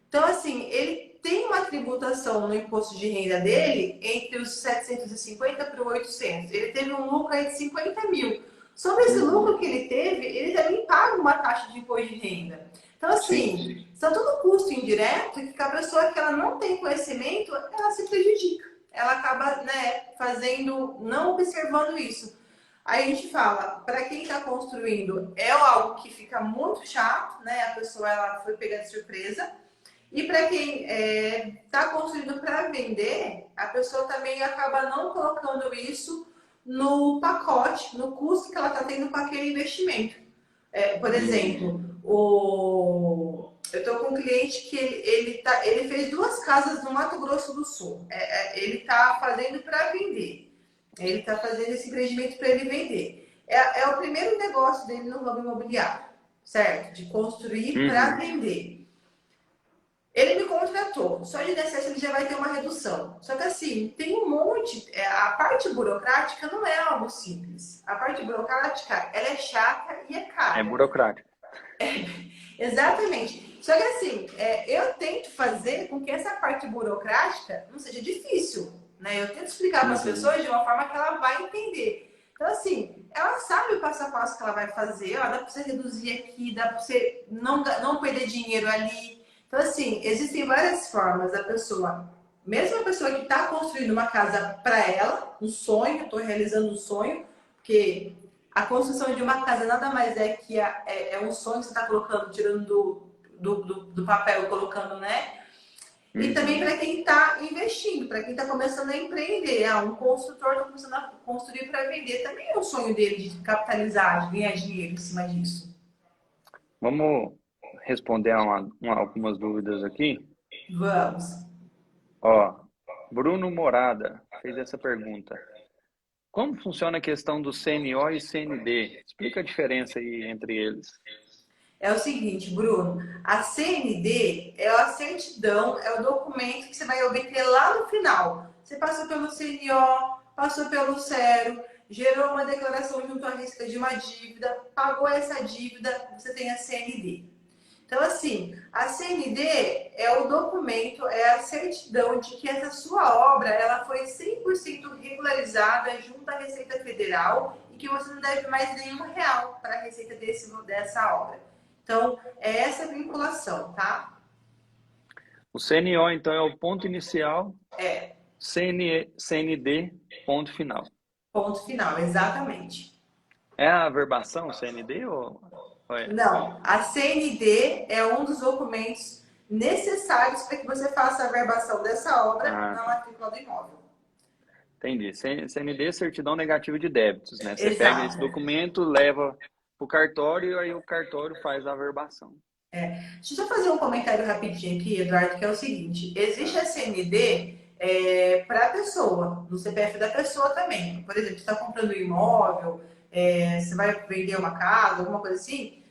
Então, assim, ele tem uma tributação no imposto de renda dele entre os 750 para o 800. Ele teve um lucro aí de 50 mil. Sobre esse lucro Uhum. que ele teve, ele também paga uma taxa de imposto de renda. Então, Sim. assim, são tudo custo indireto que a pessoa que ela não tem conhecimento, ela se prejudica. Ela acaba, né, fazendo, não observando isso. Aí a gente fala, para quem está construindo, é algo que fica muito chato, né? A pessoa ela foi pegada de surpresa. E para quem está construindo para vender, a pessoa também acaba não colocando isso no pacote, no custo que ela está tendo com aquele investimento. Por Uhum. exemplo, eu estou com um cliente que ele fez 2 casas no Mato Grosso do Sul. Ele está fazendo para vender. Ele está fazendo esse empreendimento para ele vender. É o primeiro negócio dele no ramo imobiliário, certo? De construir para Uhum. vender. Ele me contratou, só de INSS ele já vai ter uma redução. Só que assim, tem um monte. A parte burocrática não é algo simples. A parte burocrática, ela é chata e é É cara. burocrático. Exatamente. Só que assim, eu tento fazer com que essa parte burocrática não seja difícil, né? Eu tento explicar para as Uhum. pessoas de uma forma que ela vai entender. Então, assim, ela sabe o passo a passo que ela vai fazer. Ó, dá para você reduzir aqui, dá para você não perder dinheiro ali. Então, assim, existem várias formas da pessoa, mesmo a pessoa que está construindo uma casa para ela, um sonho, estou realizando um sonho, porque a construção de uma casa nada mais é que um sonho que você está colocando, tirando do papel e colocando, né? E também Uhum. para quem está investindo, para quem está começando a empreender. Um construtor está começando a construir para vender. Também é um sonho dele de capitalizar, de ganhar dinheiro em cima disso. Vamos responder algumas dúvidas aqui. Vamos. Ó, Bruno Morada fez essa pergunta. Como funciona a questão do CNO e CND? Explica a diferença aí entre eles. É o seguinte, Bruno, a CND é a certidão, é o documento que você vai obter lá no final. Você passou pelo CNO, passou pelo Cero, gerou uma declaração junto à Receita de uma dívida, pagou essa dívida, você tem a CND. Então, assim, a CND é o documento, é a certidão de que essa sua obra ela foi 100% regularizada junto à Receita Federal e que você não deve mais nenhum real para a receita dessa obra. Então, é essa vinculação, tá? O CNO, então, é o ponto inicial, É, CND, ponto final. ponto final, exatamente. É a averbação, CND, ou é? Não, a CND é um dos documentos necessários para que você faça a verbação dessa obra Ah, na tá. matrícula do imóvel. Entendi. CND, certidão negativa de débitos, né? Você pega esse Exato. documento, leva para o cartório e aí o cartório faz a averbação. Deixa eu só fazer um comentário rapidinho aqui, Eduardo, que é o seguinte: existe a CND para a pessoa, no CPF da pessoa também. Por exemplo, você está comprando um imóvel, você vai vender uma casa, alguma coisa assim,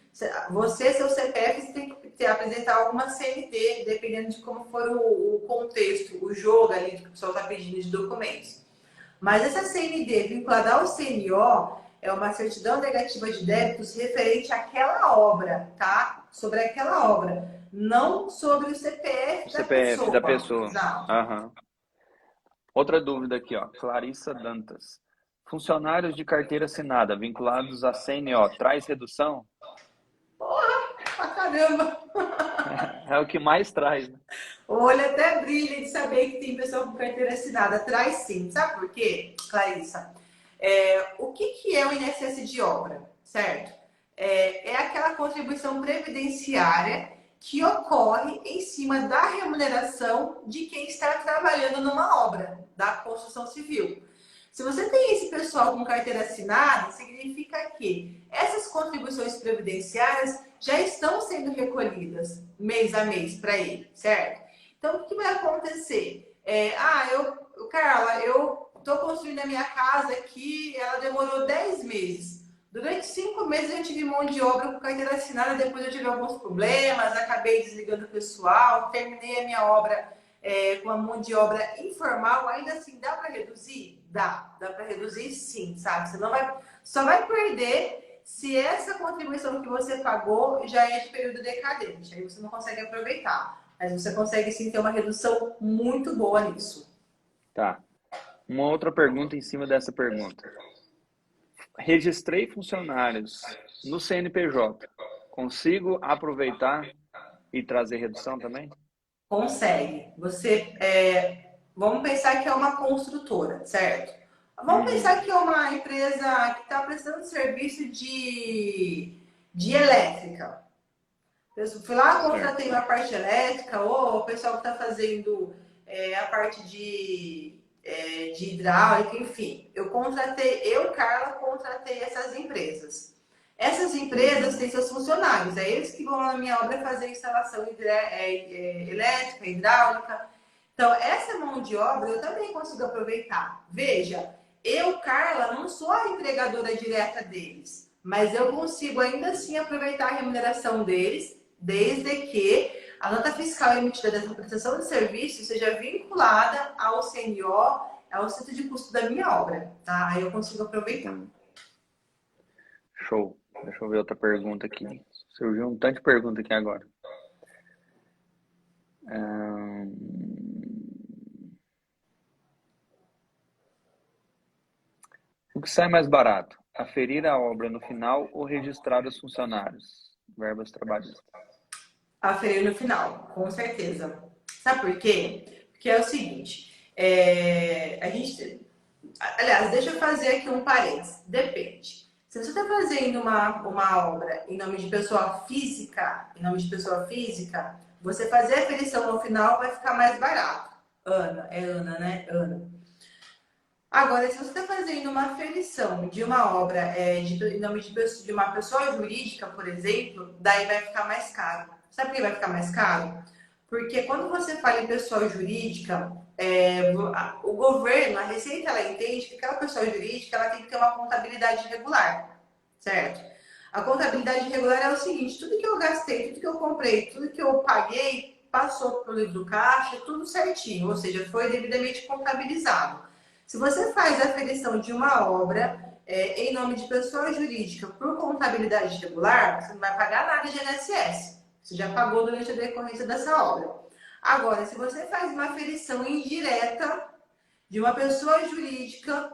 você, seu CPF, você tem que apresentar alguma CND, dependendo de como for o contexto, o jogo ali que o pessoal está pedindo de documentos. Mas essa CND vinculada ao CNO é uma certidão negativa de débitos referente àquela obra, tá? Sobre aquela obra, não sobre o O CPF da CPF da pessoa. pessoa. Exato. Aham. Outra dúvida aqui, ó. Clarissa Dantas. Funcionários de carteira assinada vinculados à CNO traz redução? Pra caramba! É o que mais traz, né? O olho até brilha de saber que tem pessoa com carteira assinada. Traz sim. Sabe por quê, Clarissa? O que é o INSS de obra, certo? É aquela contribuição previdenciária que ocorre em cima da remuneração de quem está trabalhando numa obra da construção civil. Se você tem esse pessoal com carteira assinada, significa que essas contribuições previdenciárias já estão sendo recolhidas mês a mês para ele, certo? Então, o que vai acontecer? Carla, eu estou construindo a minha casa aqui, ela demorou 10 meses. Durante 5 meses eu tive mão de obra com carteira assinada, depois eu tive alguns problemas, acabei desligando o pessoal, terminei a minha obra com a mão de obra informal. Ainda assim, dá para reduzir? Dá para reduzir sim, sabe? Você não vai, só vai perder se essa contribuição que você pagou já é de período decadente, aí você não consegue aproveitar. Mas você consegue sim ter uma redução muito boa nisso. Tá. Uma outra pergunta em cima dessa pergunta. Registrei funcionários no CNPJ. Consigo aproveitar e trazer redução também? Consegue. Vamos pensar que é uma construtora, certo? Vamos Uhum. pensar que é uma empresa que está prestando serviço de elétrica. Eu fui lá, Certo. contratei uma parte elétrica, ou o pessoal que está fazendo a parte de hidráulica, enfim. Carla, contratei essas empresas. Essas empresas Uhum. têm seus funcionários, é eles que vão na minha obra fazer instalação elétrica, hidráulica. Então, essa mão de obra eu também consigo aproveitar. Veja, eu, Carla, não sou a empregadora direta deles, mas eu consigo ainda assim aproveitar a remuneração deles, desde que a nota fiscal emitida dessa prestação de serviço seja vinculada ao CNO, ao centro de custo da minha obra, tá? Aí eu consigo aproveitar. Entendi. Show. Deixa eu ver outra pergunta aqui. Surgiu um tanto de pergunta aqui agora. Ahn, O que sai mais barato? Aferir a obra no final ou registrar os funcionários? Verbas trabalhistas. Aferir no final, com certeza. Sabe por quê? Porque é o seguinte, a gente. Aliás, deixa eu fazer aqui um parênteses. Depende. Se você está fazendo uma obra em nome de pessoa física, você fazer a aferição no final vai ficar mais barato. Ana, né? Ana. Agora, se você está fazendo uma aferição de uma obra em nome de uma pessoa jurídica, por exemplo, daí vai ficar mais caro. Sabe por que vai ficar mais caro? Porque quando você fala em pessoa jurídica, o governo, a Receita, ela entende que aquela pessoa jurídica ela tem que ter uma contabilidade regular, certo? A contabilidade regular é o seguinte: tudo que eu gastei, tudo que eu comprei, tudo que eu paguei, passou para o livro do caixa, tudo certinho, ou seja, foi devidamente contabilizado. Se você faz a aferição de uma obra em nome de pessoa jurídica por contabilidade regular, você não vai pagar nada de INSS. Você já pagou durante a decorrência dessa obra. Agora, se você faz uma aferição indireta de uma pessoa jurídica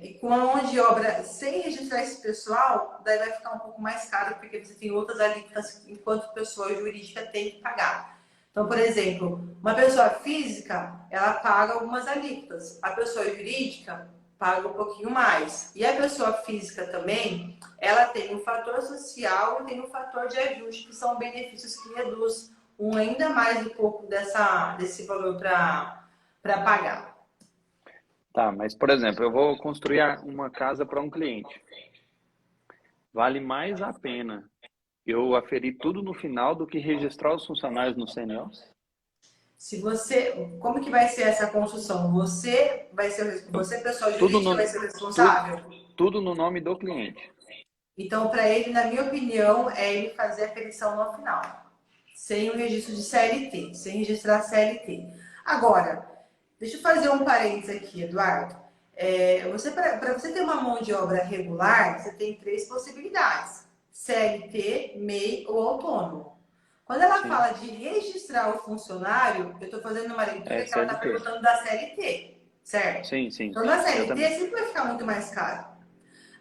e com a mão de obra sem registrar esse pessoal, daí vai ficar um pouco mais caro, porque você tem outras alíquotas enquanto pessoa jurídica tem que pagar. Então, por exemplo, uma pessoa física, ela paga algumas alíquotas. A pessoa jurídica paga um pouquinho mais. E a pessoa física também, ela tem um fator social e tem um fator de ajuste, que são benefícios que reduz ainda mais um pouco desse valor para pagar. Tá, mas por exemplo, eu vou construir uma casa para um cliente. Vale mais a pena eu aferir tudo no final do que registrar os funcionários no CNO? Se você, como que vai ser essa construção? Você vai ser, você pessoa Tudo jurídica vai no, ser o tudo, responsável? tudo no nome do cliente. Então, para ele, na minha opinião, é ele fazer a aferição no final, sem o registro de CLT, sem registrar CLT. Agora, deixa eu fazer um parênteses aqui, Eduardo. Para você ter uma mão de obra regular, você tem três possibilidades: CLT, MEI ou autônomo. Quando ela Sim, fala de registrar o funcionário, eu estou fazendo uma é leitura que ela está CLT. perguntando da CLT, certo? Sim, sim. Então, na Eu CLT também. sempre vai ficar muito mais caro.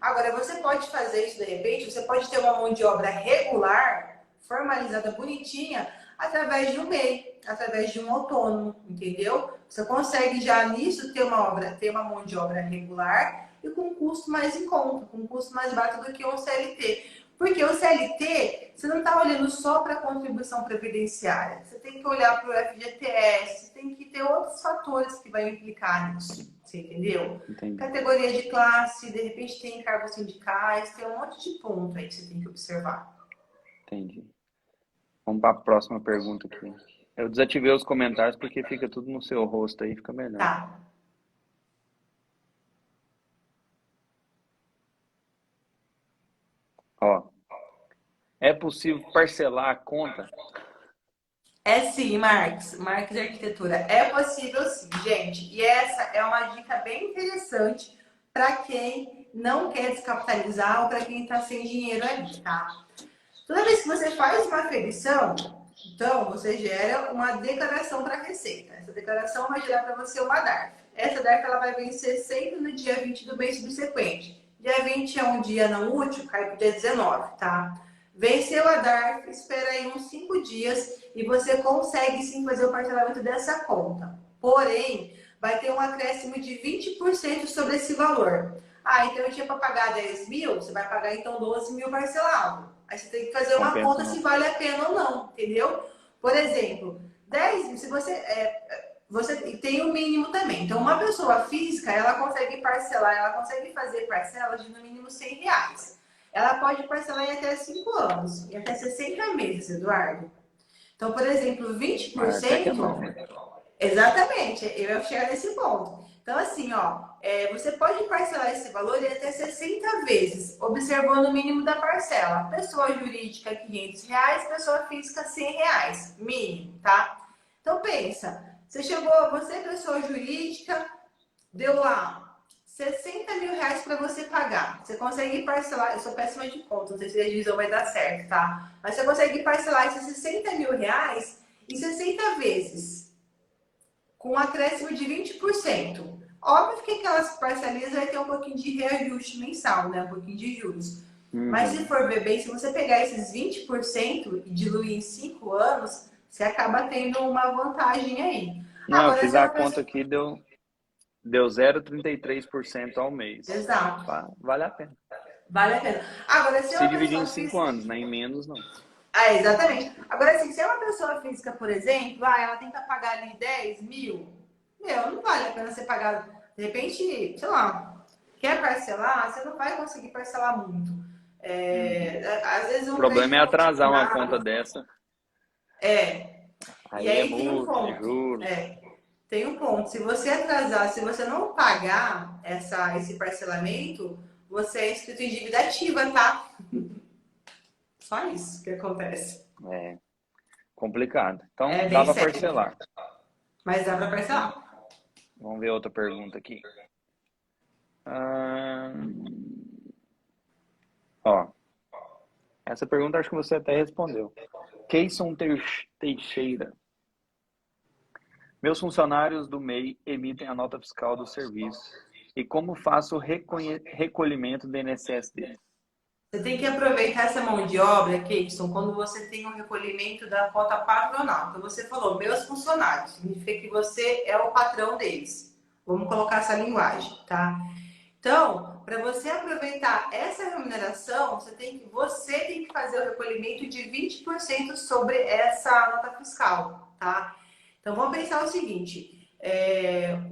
Agora, você pode fazer isso de repente, você pode ter uma mão de obra regular, formalizada, bonitinha, através de um MEI, através de um autônomo, entendeu? Você consegue já nisso ter uma mão de obra regular e com um custo mais em conta, com um custo mais barato do que um CLT. Porque o CLT, você não está olhando só para a contribuição previdenciária, você tem que olhar para o FGTS, você tem que ter outros fatores que vai implicar nisso, você entendeu? Entendi, Categoria de classe, de repente tem encargos sindicais, tem um monte de ponto aí que você tem que observar. entendi. Vamos para a próxima pergunta aqui. Eu desativei os comentários porque fica tudo no seu rosto aí, fica melhor. Tá. Ó, é possível parcelar a conta? É sim, Marx de Arquitetura. É possível sim, gente. E essa é uma dica bem interessante para quem não quer descapitalizar ou para quem está sem dinheiro ali, tá? Toda vez que você faz uma aferição, então você gera uma declaração para a Receita. Essa declaração vai gerar para você uma DARF. Essa DARF ela vai vencer sempre no dia 20 do mês subsequente. Dia 20 é um dia não útil, cai para o dia 19, tá? Venceu a DARF, espera aí uns 5 dias e você consegue sim fazer o parcelamento dessa conta. Porém, vai ter um acréscimo de 20% sobre esse valor. Ah, então eu tinha para pagar 10 mil, você vai pagar então 12 mil parcelado. Aí você tem que fazer uma Compensa conta se não. vale a pena ou não, entendeu? Por exemplo, 10 mil, se você, você tem o mínimo também. Então, uma pessoa física, ela consegue parcelar, ela consegue fazer parcelas de no mínimo 100 reais. Ela pode parcelar em até 5 anos, em até 60 meses, Eduardo. Então, por exemplo, Até que é 20%. bom, né? Exatamente, eu ia chegar nesse ponto. Então, assim, ó, você pode parcelar esse valor em até 60 vezes, observando o mínimo da parcela. Pessoa jurídica, R$ 500, pessoa física, R$ 100, mínimo, tá? Então, pensa, você chegou, você, pessoa jurídica, deu lá 60 mil reais para você pagar. Você consegue parcelar, eu sou péssima de conta, não sei se a divisão vai dar certo, tá? Mas você consegue parcelar esses 60 mil reais em 60 vezes com um acréscimo de 20%. Óbvio que aquelas parcelinhas vai ter um pouquinho de reajuste mensal, né? Um pouquinho de juros. Mas se Uhum. for ver bem, se você pegar esses 20% e diluir em 5 anos, você acaba tendo uma vantagem aí. Não, eu Agora, fiz se é a uma conta pessoa... aqui, deu 0,33% ao mês. Exato. Vale a pena. Vale a pena. Agora, se é Se uma dividir em pessoa 5 física... anos, né? Em menos, não. Ah, exatamente. Agora, assim, se é uma pessoa física, por exemplo, ela tem que pagar ali 10 mil, não vale a pena você pagar. De repente, sei lá, quer parcelar, você não vai conseguir parcelar muito. Uhum. Às vezes O um problema é crédito atrasar uma conta consignado. dessa. E Aí é aí tem um multa, é ponto. juros. Tem um ponto. Se você atrasar, se você não pagar esse parcelamento, você é inscrito em dívida ativa, tá? Só isso que acontece. É complicado. Então, É dá bem para sério. parcelar. Mas dá pra parcelar. Vamos ver outra pergunta aqui. Ah, ó, essa pergunta acho que você até respondeu. Keyson Teixeira. Meus funcionários do MEI emitem a nota fiscal do serviço. E como faço o recolhimento do INSS deles? Você tem que aproveitar essa mão de obra, Keison, quando você tem o recolhimento da cota patronal. Então, você falou, meus funcionários, significa que você é o patrão deles. Vamos colocar essa linguagem, tá? Então, para você aproveitar essa remuneração, você tem que fazer o recolhimento de 20% sobre essa nota fiscal, tá? Então, vamos pensar o seguinte: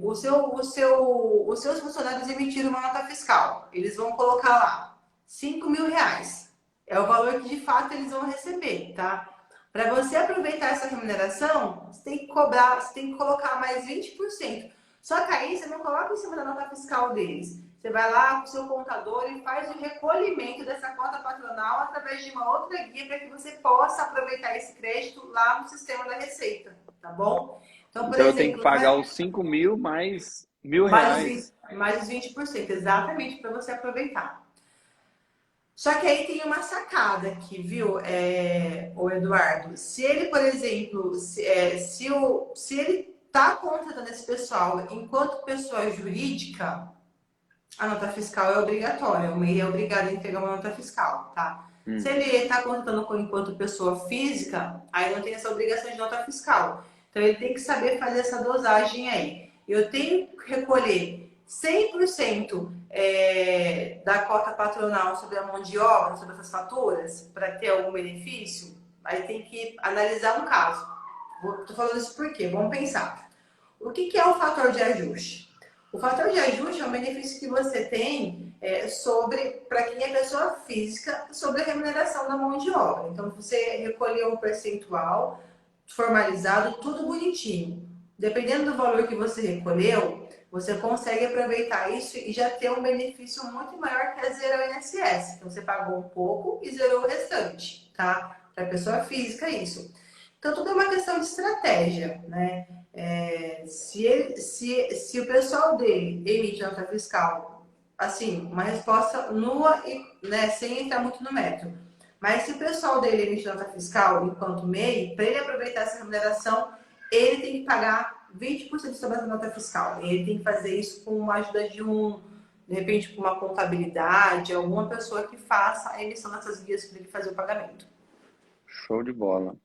os seus funcionários emitiram uma nota fiscal. Eles vão colocar lá R$ 5.000. É o valor que de fato eles vão receber, tá? Para você aproveitar essa remuneração, você tem que cobrar, você tem que colocar mais 20%. Só que aí você não coloca em cima da nota fiscal deles. Você vai lá com o seu contador e faz o recolhimento dessa cota patronal através de uma outra guia para que você possa aproveitar esse crédito lá no sistema da Receita, tá bom? Então, por Então eu tenho que exemplo, pagar os 5.000 mais R$ 1.000. mais os 20%, exatamente para você aproveitar. Só que aí tem uma sacada aqui, viu, o Eduardo? Se ele, por exemplo, se ele está contratando esse pessoal enquanto pessoa jurídica, a nota fiscal é obrigatória, o MEI é obrigado a entregar uma nota fiscal, tá? Se ele está contratando enquanto pessoa física, aí não tem essa obrigação de nota fiscal. Então ele tem que saber fazer essa dosagem aí. Eu tenho que recolher 100% da cota patronal sobre a mão de obra, sobre essas faturas, para ter algum benefício. Aí tem que analisar um caso. Estou falando isso por quê? Vamos pensar. O que é o fator de ajuste? O fator de ajuste é um benefício que você tem para quem é pessoa física sobre a remuneração da mão de obra. Então, você recolheu um percentual formalizado, tudo bonitinho. Dependendo do valor que você recolheu, você consegue aproveitar isso e já ter um benefício muito maior que a zero INSS. Então, você pagou um pouco e zerou o restante, tá? Para a pessoa física, isso. Então, tudo é uma questão de estratégia, né? Se o pessoal dele emite nota fiscal, assim, uma resposta nua e né, sem entrar muito no mérito. Mas se o pessoal dele emite nota fiscal enquanto MEI, para ele aproveitar essa remuneração, ele tem que pagar 20% sobre essa nota fiscal. Ele tem que fazer isso com a ajuda de repente, com uma contabilidade, alguma pessoa que faça a emissão dessas guias para ele fazer o pagamento. Show de bola.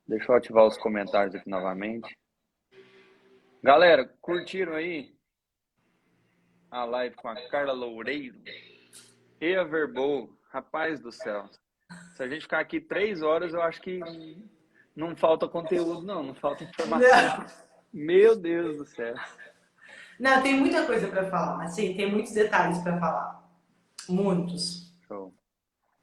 Deixa eu ativar os comentários aqui novamente. Galera, curtiram aí a live com a Carla Loureiro? E a Verbou, rapaz do céu. Se a gente ficar aqui 3 horas, eu acho que não falta conteúdo, não falta informação. Não. Meu Deus do céu. Não, tem muita coisa para falar. Assim, tem muitos detalhes para falar. Muitos. Show.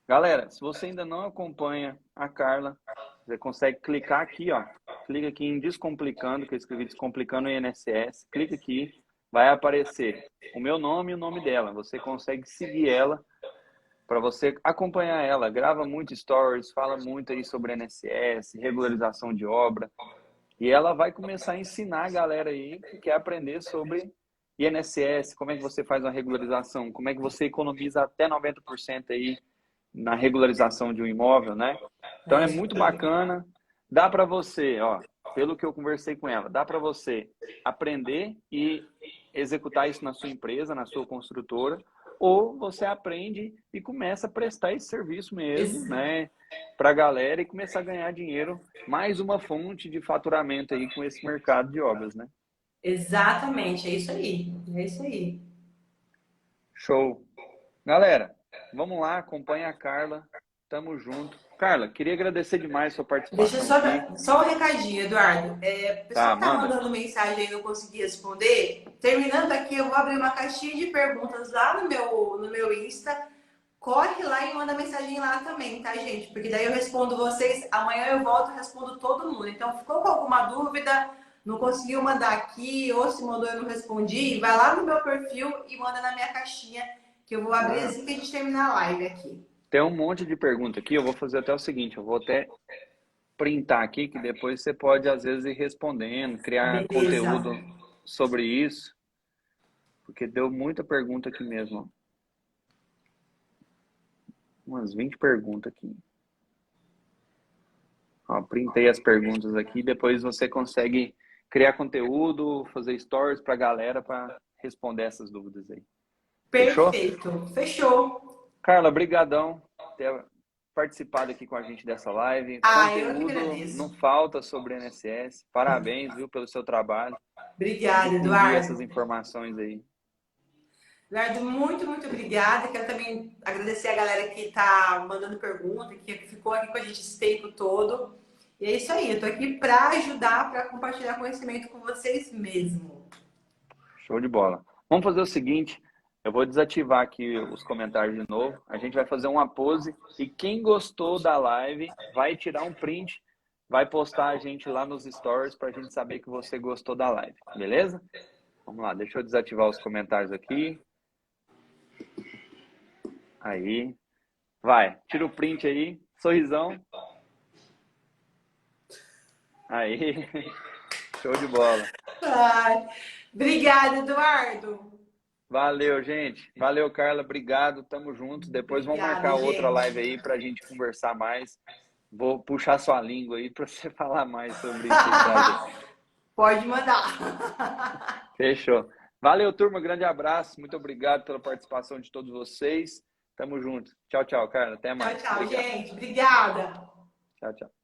Galera, se você ainda não acompanha a Carla, você consegue clicar aqui, ó. Clica aqui em Descomplicando, que eu escrevi Descomplicando o INSS. Clica aqui, vai aparecer o meu nome e o nome dela. Você consegue seguir ela para você acompanhar ela. Grava muito stories, fala muito aí sobre INSS, regularização de obra. E ela vai começar a ensinar a galera aí que quer aprender sobre INSS, como é que você faz uma regularização, como é que você economiza até 90% aí na regularização de um imóvel, né? Então é muito bacana. Dá para você, ó, pelo que eu conversei com ela, dá para você aprender e executar isso na sua empresa, na sua construtora, ou você aprende e começa a prestar esse serviço mesmo, né, para a galera e começar a ganhar dinheiro, mais uma fonte de faturamento aí com esse mercado de obras, né? Exatamente, é isso aí. É isso aí. Show. Galera, vamos lá, acompanha a Carla. Tamo junto. Carla, queria agradecer demais a sua Deixa eu participação aqui. só um recadinho, Eduardo. O pessoal Tá, que tá manda. mandando mensagem aí e não consegui responder. Terminando aqui, eu vou abrir uma caixinha de perguntas lá no meu Insta. Corre lá e manda mensagem lá também, tá, gente? Porque daí eu respondo vocês. Amanhã eu volto e respondo todo mundo. Então, ficou com alguma dúvida, não conseguiu mandar aqui, ou se mandou e eu não respondi, vai lá no meu perfil e manda na minha caixinha, que eu vou abrir assim que a gente terminar a live aqui. Tem um monte de pergunta aqui. Eu vou fazer até o seguinte: eu vou até printar aqui, que depois você pode, às vezes, ir respondendo, criar Beleza. conteúdo sobre isso, porque deu muita pergunta aqui mesmo. Umas 20 perguntas aqui. Ó, printei as perguntas aqui, depois você consegue criar conteúdo, fazer stories para a galera para responder essas dúvidas aí. Fechou? Perfeito. Fechou. Carla, brigadão por ter participado aqui com a gente dessa live. Eu que Conteúdo não agradeço. falta sobre a INSS. Parabéns, viu, pelo seu trabalho. Obrigada, Difundir essas Eduardo. informações aí. Eduardo, muito, muito obrigada. Quero também agradecer a galera que está mandando pergunta, que ficou aqui com a gente esse tempo todo. E é isso aí, eu tô aqui para ajudar, para compartilhar conhecimento com vocês mesmo. Show de bola. Vamos fazer o seguinte, eu vou desativar aqui os comentários de novo. A gente vai fazer uma pose e quem gostou da live vai tirar um print, vai postar a gente lá nos stories para a gente saber que você gostou da live, beleza? Vamos lá, deixa eu desativar os comentários aqui. Aí. Vai, tira o print aí, sorrisão. Aí, show de bola. Ai, obrigada, Eduardo. Valeu, gente. Valeu, Carla. Obrigado. Tamo junto. Depois vamos Obrigada, marcar outra live gente. aí pra gente conversar mais. Vou puxar sua língua aí para você falar mais sobre isso aí pra gente. Pode mandar. Fechou. Valeu, turma. Grande abraço. Muito obrigado pela participação de todos vocês. Tamo junto. Tchau, tchau, Carla. Até Tchau, mais. tchau, Obrigado. gente. Obrigada. Tchau, tchau.